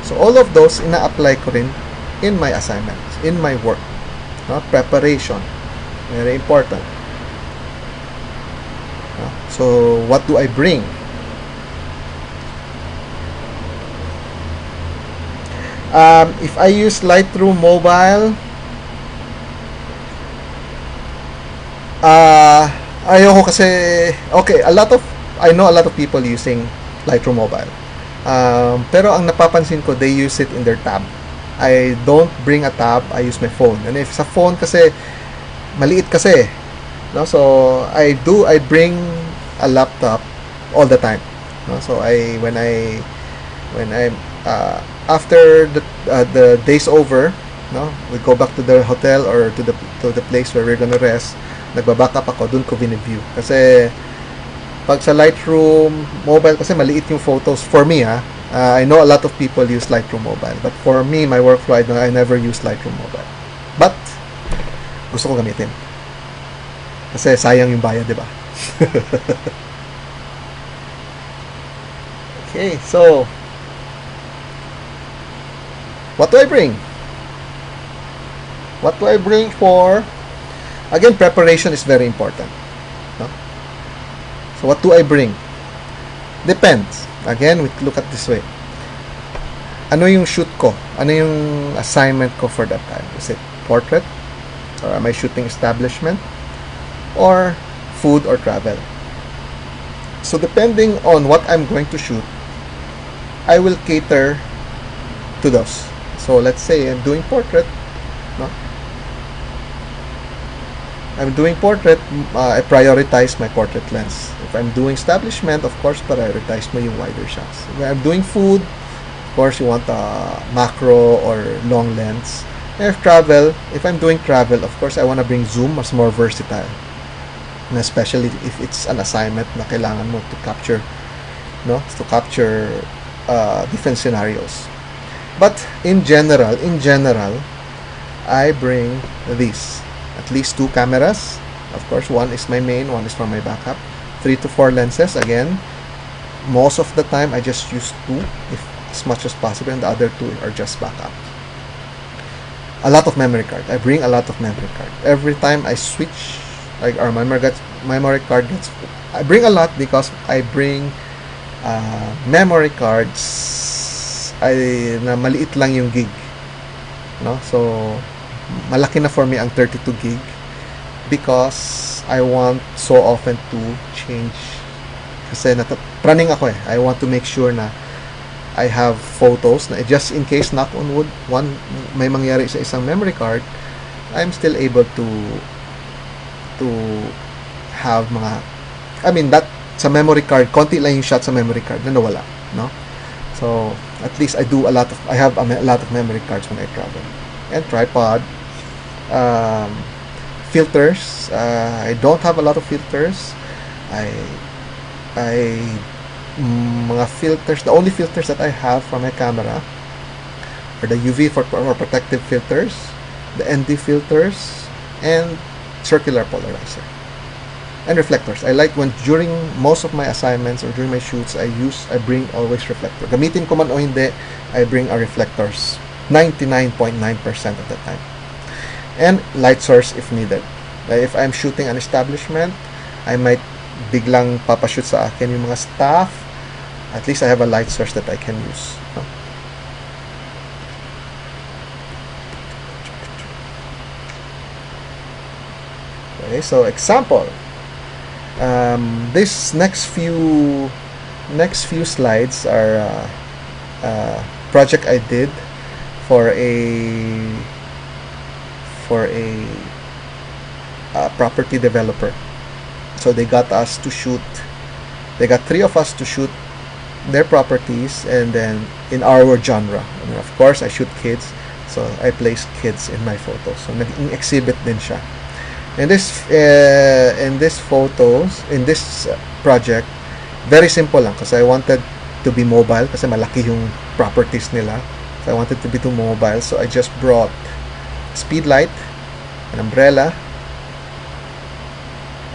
So all of those ina-apply ko rin in my assignments, in my work. Preparation, very important. So what do I bring? If I use Lightroom Mobile, ayoko kasi, okay, I know a lot of people using Lightroom Mobile. Pero ang napapansin ko, they use it in their tab. I don't bring a tab, I use my phone. And if sa phone kasi, maliit kasi, no? So I bring a laptop all the time. No? So when I'm after the day's over, no, we go back to the hotel or to the place where we're gonna rest. Nagba-backup ako, dun ko view. Kasi pag sa Lightroom Mobile kasi maliit yung photos for me, I know a lot of people use Lightroom Mobile, but for me, my workflow, I never use Lightroom Mobile. But gusto ko gamitin. Kasi sayang yung bayad, di ba? Okay, so what do I bring? What do I bring for? Again, preparation is very important. No? So what do I bring? Depends. Again, we look at this way. Ano yung shoot ko? Ano yung assignment ko for that time? Is it portrait? Or am I shooting establishment? Or food or travel? So depending on what I'm going to shoot, I will cater to those. So let's say I'm doing portrait, no? I'm doing portrait, I prioritize my portrait lens. If I'm doing establishment, of course, prioritize mo yung wider shots. When I'm doing food, of course, you want a macro or long lens. If I'm doing travel, of course, I want to bring zoom mas more versatile. And especially if it's an assignment na kailangan mo to capture, no? To capture different scenarios. But in general, I bring these. At least 2 cameras. Of course, one is my main, one is for my backup. 3 to 4 lenses. Again, most of the time, I just use 2 if as much as possible, and the other 2 are just backup. A lot of memory card. I bring a lot of memory card. Every time I switch, like our memory card gets, I bring a lot because I bring memory cards na maliit lang yung gig, no? So malaki na for me ang 32 gig because I want so often to change kasi praning ako I want to make sure na I have photos na just in case, knock on wood, may mangyari sa isang memory card, I'm still able to have that sa memory card, konti lang yung shot sa memory card na nawala, no? So at least I have a lot of memory cards when I travel. And tripod, filters, I don't have a lot of filters. Mga filters, the only filters that I have for my camera are the UV for protective filters, the ND filters, and circular polarizer. And reflectors. I like when during most of my assignments or during my shoots, I bring always reflector. Gamitin ko man o hindi, I bring a reflectors 99.9% of the time. And light source if needed. Like if I'm shooting an establishment, I might biglang papashoot sa akin yung mga staff. At least I have a light source that I can use. No? Okay, so example. This next few slides are project I did for a property developer. So they got 3 of us to shoot their properties, and then in our genre. And of course, I shoot kids, so I place kids in my photos. So naging exhibit din siya. In this project, very simple lang kasi I wanted to be mobile kasi malaki yung properties nila. So I wanted to be mobile, so I just brought speed light, an umbrella,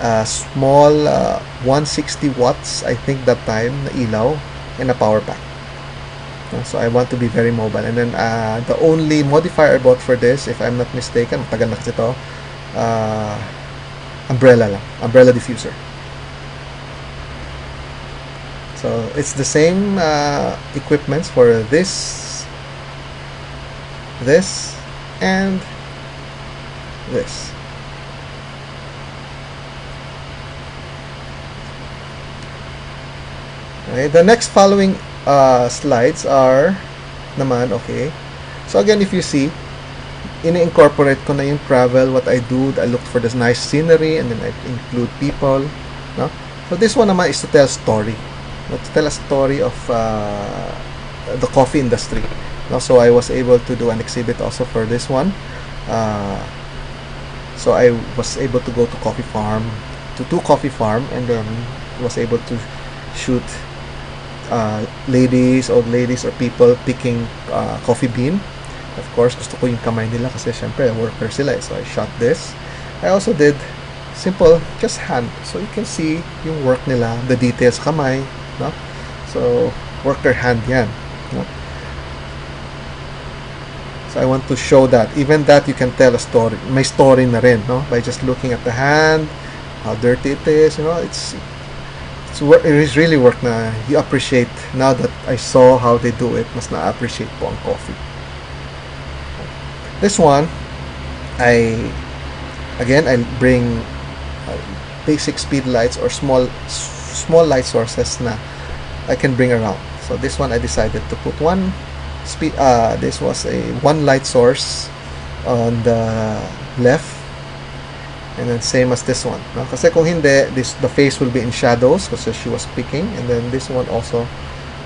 a small 160 watts I think that time na ilaw, and a power bank. So I want to be very mobile. And then the only modifier I bought for this, if I'm not mistaken, matagal na kasi ito, umbrella diffuser. So it's the same equipments for this and this. Okay, the next following slides are naman, okay. So again, if you see, ini-incorporate ko na yung travel, what I do, I look for this nice scenery, and then I include people, no? So this one naman is to tell a story, no? To tell a story of the coffee industry, no? So I was able to do an exhibit also for this one. So I was able to go to coffee farm, and then was able to shoot old ladies or people picking coffee bean. Of course, gusto ko yung kamay nila kasi syempre worker sila, so I shot this. I also did simple, just hand, so you can see yung work nila, the details kamay, no? So worker hand yan, no? So I want to show that even that you can tell a story, may story na rin, no? By just looking at the hand, how dirty it is, you know, it is really work na you appreciate. Now that I saw how they do it, mas na-appreciate po ang coffee. This one, I bring basic speed lights or small light sources na I can bring around. So this one I decided to put one speed. This was a one light source on the left, and then same as this one. No? Kasi kung hindi, the face will be in shadows because she was picking, and then this one also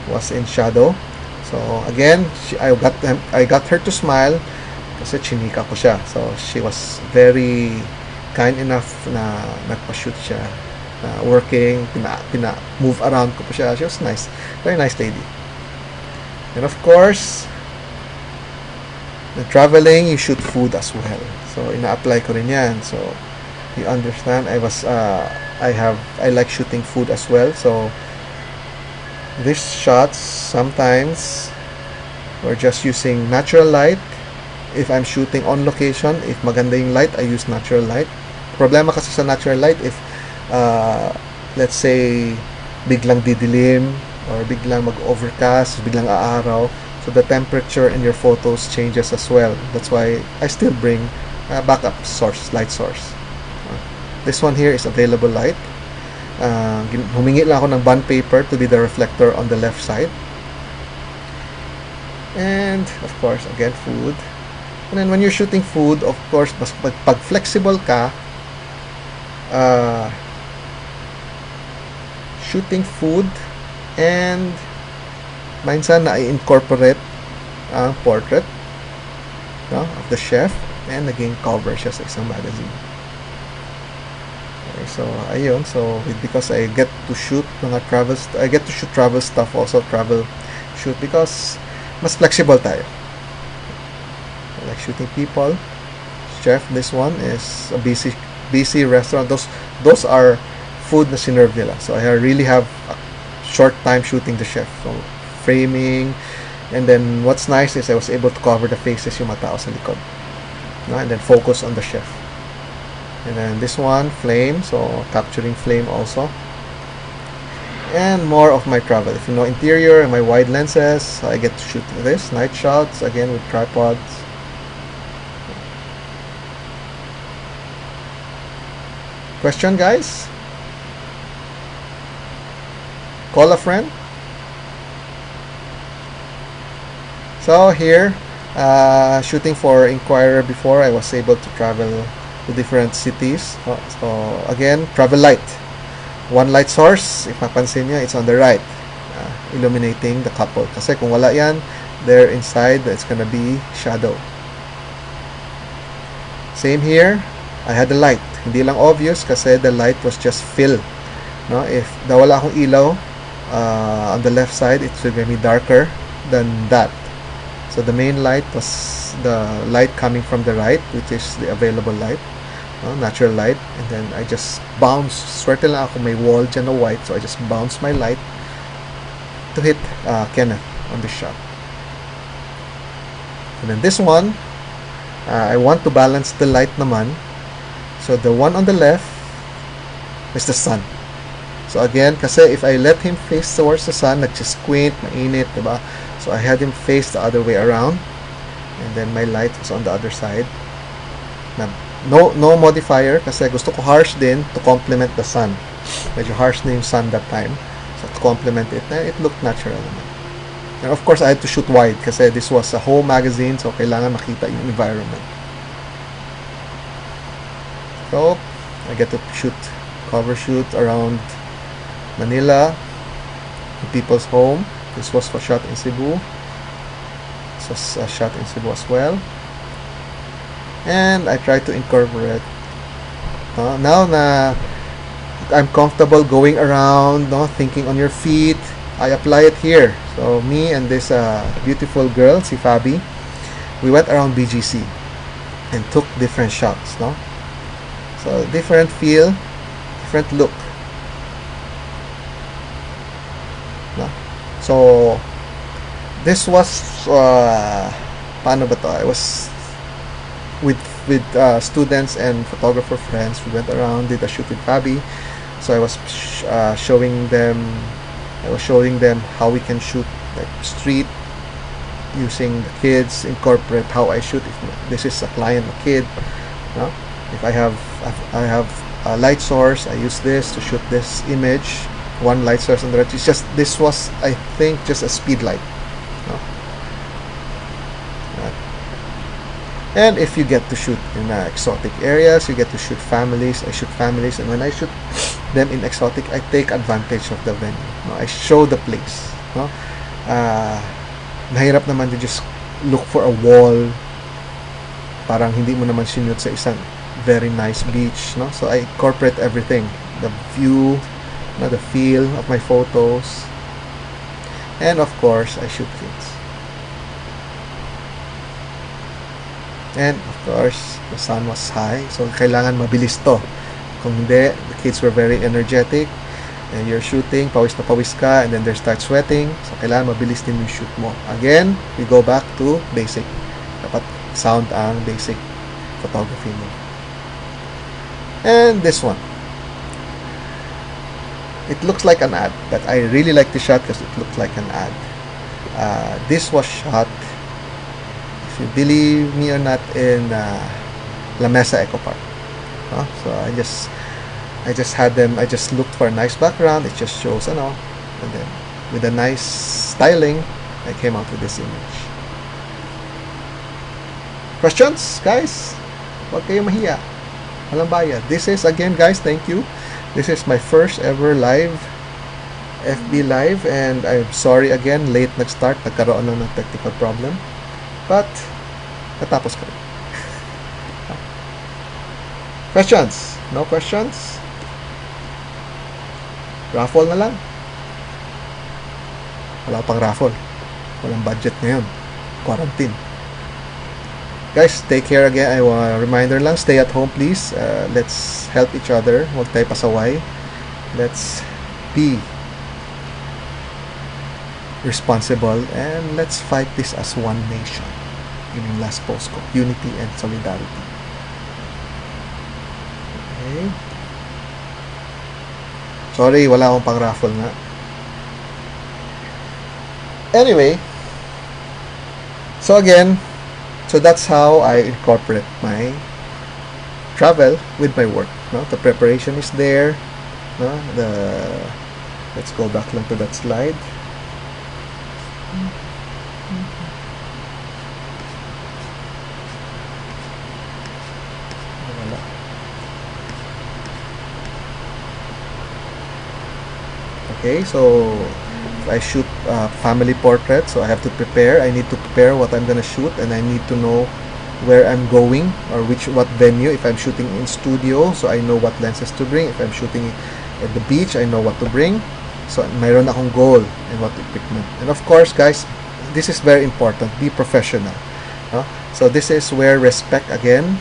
was in shadow. So again, I got her to smile. kasi chinika ko siya. So she was very kind enough na nagpa-shoot siya, working, move around ko po siya. She was nice, very nice lady. And of course, the traveling, you shoot food as well. So ina-apply ko rin yan. So you understand, I like shooting food as well. So these shots, sometimes we're just using natural light. If I'm shooting on location, if maganda yung light, I use natural light. Problema kasi sa natural light, if let's say biglang didilim or biglang mag-overcast, biglang aaraw, so the temperature in your photos changes as well. That's why I still bring backup source, light source. This one here is available light. Humingi lang ako ng bond paper to be the reflector on the left side. And of course, again, food. And then when you're shooting food, of course, pag flexible ka, shooting food, and minsan na i-incorporate ang portrait, no, of the chef, and naging cover siya sa isang magazine. Okay, so ayun, so because I get to shoot travel stuff, also travel shoot, because mas flexible tayo. I like shooting people. Chef, this one is a BC restaurant. Those are food na sinerve nila. So I really have a short time shooting the chef. So framing, and then what's nice is I was able to cover the faces, yung mga tao sa likod, no? And then focus on the chef. And then this one, flame, so capturing flame also. And more of my travel. If you know interior and my wide lenses, I get to shoot this, night shots, again with tripods. Question, guys? Call a friend? So here, shooting for Inquirer before, I was able to travel to different cities. So again, travel light. One light source, if mapansin nyo, it's on the right, illuminating the couple. Kasi kung wala yan, there inside, it's gonna be shadow. Same here, I had the light. Hindi lang obvious kasi the light was just fill. No? If wala akong ilaw on the left side, it's gonna be darker than that. So the main light was the light coming from the right, which is the available light. Natural light, and then I just bounce, swerte lang ako may wall dyan na white, so I just bounce my light to hit Kenneth on the shot. And then this one, I want to balance the light naman, so the one on the left is the sun. So again, kasi if I let him face towards the sun, nag-squint, mainit, diba? So I had him face the other way around, and then my light was on the other side. No modifier kasi gusto ko harsh din to complement the sun. Medyo harsh na yung sun that time. So to complement it, it looked natural naman. And of course, I had to shoot wide kasi this was a whole magazine, so kailangan makita yung environment. So, I get to shoot, cover shoot around Manila, people's home. This was shot in Cebu. This was shot in Cebu as well. And I try to incorporate. Now na I'm comfortable going around, thinking on your feet, I apply it here. So me and this beautiful girl, si Fabi, we went around BGC and took different shots. So different feel, different look. So this was paano ba to? I was with students and photographer friends. We went around, did a shoot with Fabi. So I was showing them how we can shoot like street using the kids, incorporate how I shoot. If this is a client, a kid, if I have a light source, I use this to shoot this image. One light source on the right. It's just, this was, I think, just a speed light. And if you get to shoot in exotic areas, you get to shoot families. I shoot families, and when I shoot them in exotic, I take advantage of the venue. I show the place. Mahirap naman to just look for a wall parang hindi mo naman sinute sa isang very nice beach, no? So I incorporate everything, the view, no, the feel of my photos, and of course I shoot kids. And of course the sun was high, so kailangan mabilis to. Kung hindi, the kids were very energetic, and you're shooting, pawis na pawis ka, and then they start sweating, so kailangan mabilis din yung shoot mo. Again, we go back to basic. Dapat sound ang basic photography mo. And this one, it looks like an ad, but I really like the shot because it looks like an ad. This was shot, if you believe me or not, in La Mesa Eco Park. So I just had them, I just looked for a nice background, it just shows, and then with a nice styling, I came out with this image. Questions, guys? Huwag kayong mahiya. Walang bayad. This is, again, guys, thank you. This is my first ever live, FB live, and I'm sorry again, late nag-start, nagkaroon ng technical problem. But, natapos ko rin. Questions? No questions? Raffle na lang. Wala pang raffle. Walang budget ngayon. Quarantine. Guys, take care again. I want a reminder lang, stay at home please. Let's help each other. Huwag tayo pasaway. Let's be responsible and let's fight this as one nation. Yun yung last post ko. Unity and solidarity. Okay. Sorry, wala akong pang raffle nga. Anyway, so again, so that's how I incorporate my travel with my work. No? The preparation is there. No? Let's go back lang to that slide. Okay, so if I shoot family portrait, so I have to prepare. I need to prepare what I'm gonna shoot, and I need to know where I'm going or what venue. If I'm shooting in studio, so I know what lenses to bring. If I'm shooting at the beach, I know what to bring. So mayroon akong goal and what equipment. And of course, guys, this is very important. Be professional. No? So this is where respect again.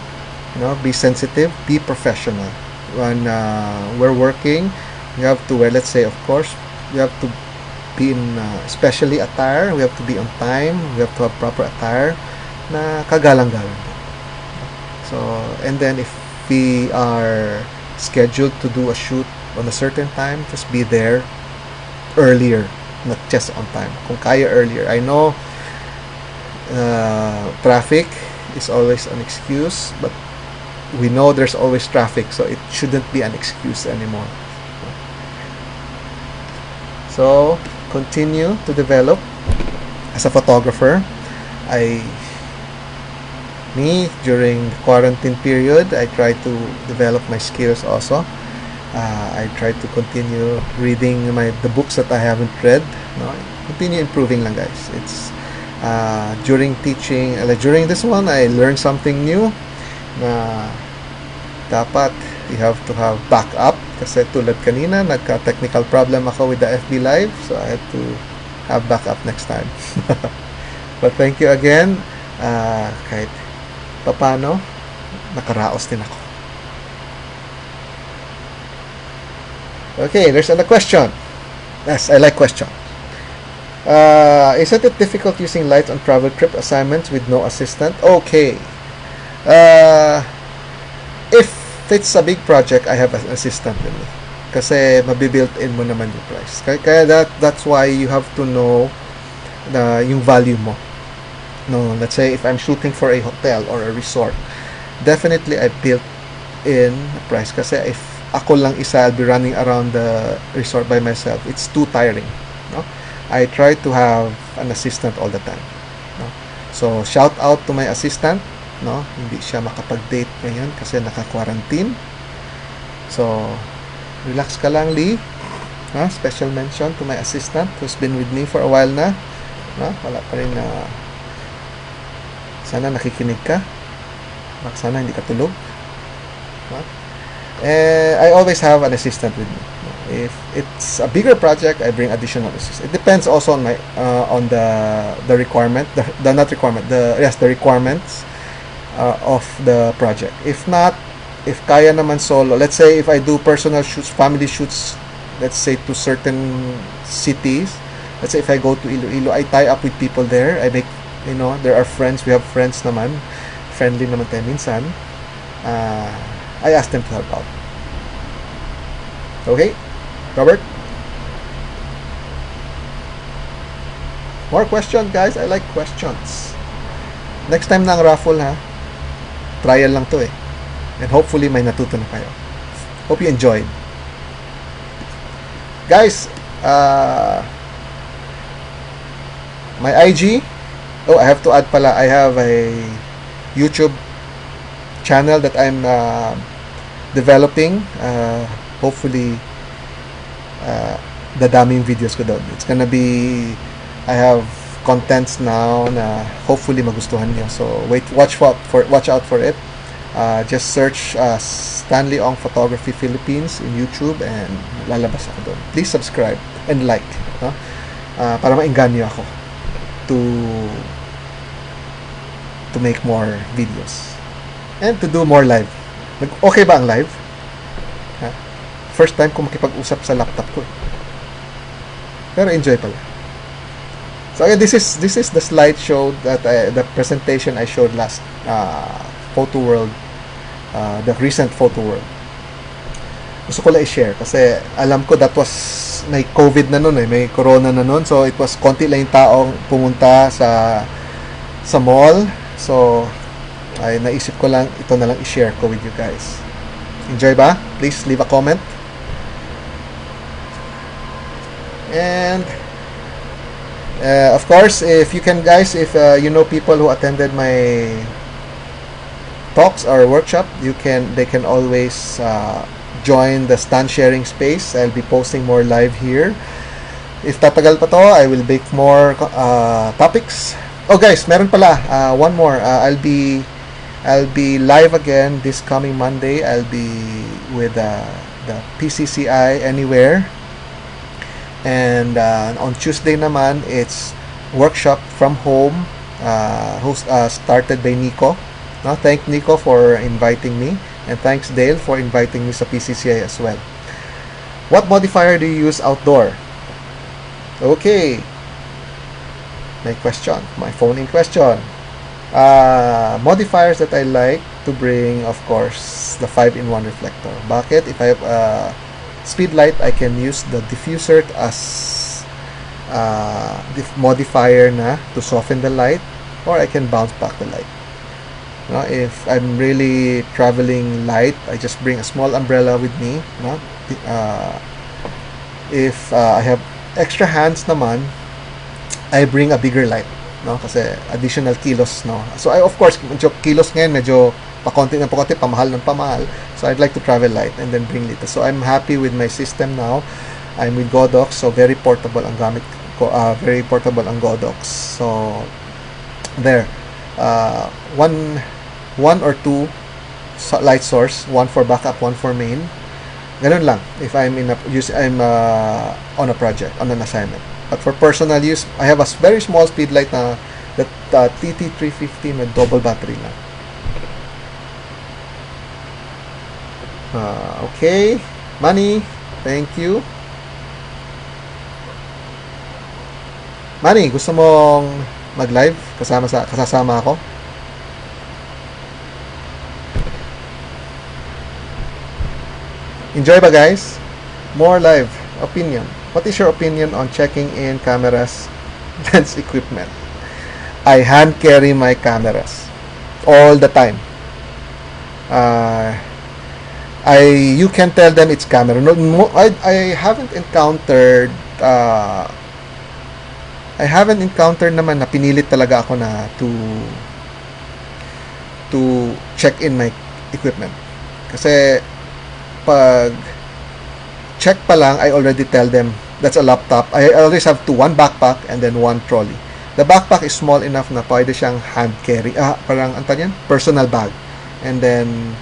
Be sensitive. Be professional. When we're working, you have to wear, let's say, of course, you have to be in especially attire. We have to be on time. We have to have proper attire na kagalang-galang. So, and then if we are scheduled to do a shoot on a certain time, just be there earlier, not just on time. Kung kaya earlier. I know traffic is always an excuse, but we know there's always traffic, so it shouldn't be an excuse anymore. So, continue to develop as a photographer. During the quarantine period, I try to develop my skills also. I try to continue reading the books that I haven't read. Continue improving lang, guys. It's during teaching, during this one, I learned something new na dapat you have to have backup. Kasi tulad kanina, nagka-technical problem ako with the FB Live, so I had to have backup next time. But thank you again. Kahit papano, nakaraos din ako. Okay, there's another question. Yes, I like questions. Isn't it difficult using lights on travel trip assignments with no assistant? Okay. If it's a big project, I have an assistant with me. Kasi mabibuilt-in mo naman yung price. Kaya that's why you have to know yung value mo. No, let's say if I'm shooting for a hotel or a resort, definitely I built in a price. Kasi if ako lang isa, I'll be running around the resort by myself. It's too tiring. No? I try to have an assistant all the time. No? So, shout out to my assistant. No? Hindi siya makapag-date ngayon kasi naka-quarantine. So, relax ka lang, Lee. Special mention to my assistant who's been with me for a while na. Wala pa rin na sana nakikinig ka. Baka sana hindi ka tulog. No? I always have an assistant with me. If it's a bigger project, I bring additional assistance. It depends also on my on the requirement, the not requirement, the requirements of the project. If not, if kaya naman solo, let's say if I do personal shoots, family shoots, let's say to certain cities, let's say if I go to Iloilo, I tie up with people there. I make, there are friends, we have friends naman, friendly naman tayo minsan. I ask them to help out. Okay, Robert? More questions, guys. I like questions. Next time na ang raffle, ha? Trial lang to eh. And hopefully may natuto na kayo. Hope you enjoyed. Guys, my IG, I have to add pala, I have a YouTube channel that I'm developing. Hopefully, dadaming videos ko doon. It's gonna be, I have contents now na hopefully magustuhan niyo. So, watch out for it. Just search Stanley Ong Photography Philippines in YouTube and lalabas ako doon. Please subscribe and like, no? Para maengganyo ako to make more videos and to do more live. Okay ba ang live? First time ko makipag-usap sa laptop ko. Pero enjoy pala. So again, this is the slideshow that the presentation I showed last Photo World, the recent Photo World. Gusto ko lang i-share kasi alam ko that was may COVID na noon may corona na noon, so it was konti lang yung taong pumunta sa mall. So ay naisip ko lang ito na lang i-share ko with you guys. Enjoy ba? Please leave a comment. And of course, if you can, guys, if you know people who attended my talks or workshop, they can always join the stand sharing space. I'll be posting more live here. If tatagal pa to, I will make more topics. Oh guys, meron pala one more. I'll be live again this coming Monday. I'll be with the PCCI Anywhere. And on Tuesday naman, it's workshop from home, started by Nico. No, thank Nico for inviting me, and thanks Dale for inviting me sa PCCI as well. What modifier do you use outdoor? Okay, my phone in question. Modifiers that I like to bring, of course, the 5-in-1 reflector. Bakit? If I have speed light, I can use the diffuser as modifier na to soften the light, or I can bounce back the light. If I'm really traveling light, I just bring a small umbrella with me. If I have extra hands naman, I bring a bigger light. Kasi additional kilos. So of course, medyo kilos ngayon, medyo pakonti, pamahal ng pamahal. So I'd like to travel light and then bring little. So I'm happy with my system now. I'm with Godox, so very portable ang gamit ko. Very portable ang Godox. So there, one or two light source, one for backup, one for main. Ganun lang. If I'm on a project, on an assignment. But for personal use, I have a very small speed light na that TT350 na double battery lang. Okay, Manny, thank you. Manny, gusto mong mag-live kasama ako? Enjoy ba, guys? More live opinion. What is your opinion on checking in cameras, lens equipment? I hand carry my cameras all the time. You can tell them it's camera. I haven't encountered naman na pinilit talaga ako na to check in my equipment. Kasi pag check pa lang, I already tell them that's a laptop. I always have one backpack and then one trolley. The backpack is small enough na pwede siyang hand carry. Parang personal bag. And then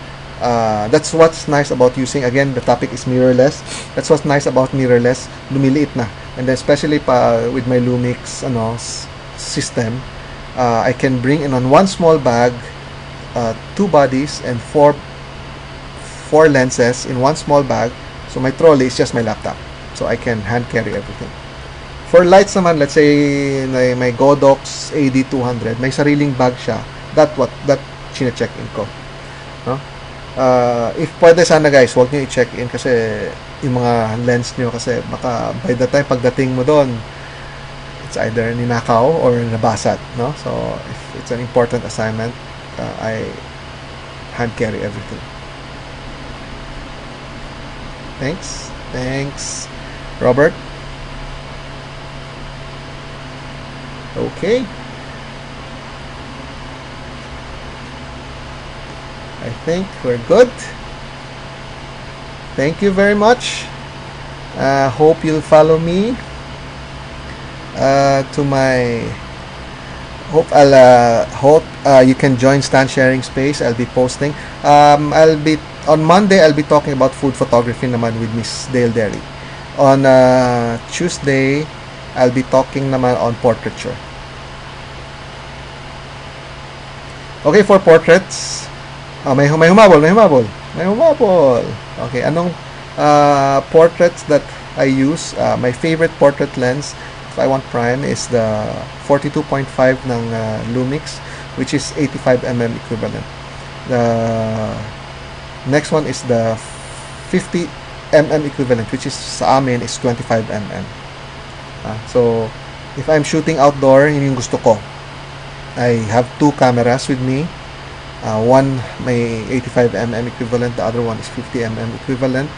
that's what's nice about using, again, the topic is mirrorless. That's what's nice about mirrorless, lumiliit na. And then especially with my Lumix system, I can bring in on one small bag 2 bodies and four lenses in one small bag. So my trolley is just my laptop, so I can hand carry everything. For lights naman, let's say my Godox AD200, may sariling bag siya. That chine-check in ko, no? If pwede sana guys, huwag nyo i-check in kasi yung mga lens nyo, kasi baka by the time pagdating mo doon, it's either ninakaw or nabasat, no? So if it's an important assignment, I hand carry everything. Thanks Robert. Okay, I think we're good. Thank you very much. Hope you'll follow me to my hope you can join Stan Sharing Space. I'll be posting. I'll be on Monday. I'll be talking about food photography naman with Miss Dale Derry. On Tuesday, I'll be talking naman on portraiture. Okay, for portraits, may humabol. Okay, anong portraits that I use? My favorite portrait lens, if I want prime, is the 42.5 ng Lumix, which is 85mm equivalent. The next one is the 50mm equivalent, which is sa amin is 25mm. So if I'm shooting outdoor, yun yung gusto ko. I have 2 cameras with me. One may 85mm equivalent, the other one is 50mm equivalent.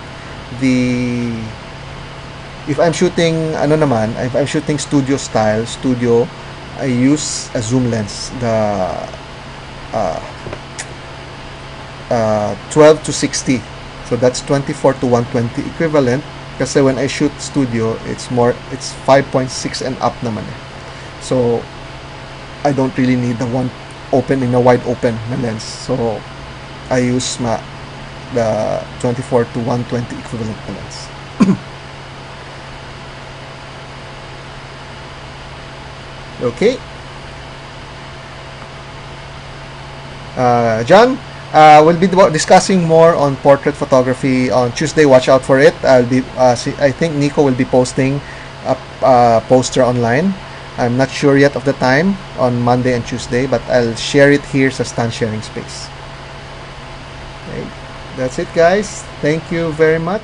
If I'm shooting if I'm shooting studio, I use a zoom lens, the 12 to 60. So that's 24 to 120 equivalent. Kasi when I shoot studio, it's 5.6 and up naman eh. So I don't really need the one in a wide open na lens. So I use the 24 to 120 equivalent na lens. Okay. John, we'll be discussing more on portrait photography on Tuesday. Watch out for it. I think Nico will be posting a poster online. I'm not sure yet of the time on Monday and Tuesday, but I'll share it here sa Stan Sharing Space. Okay. That's it, guys. Thank you very much.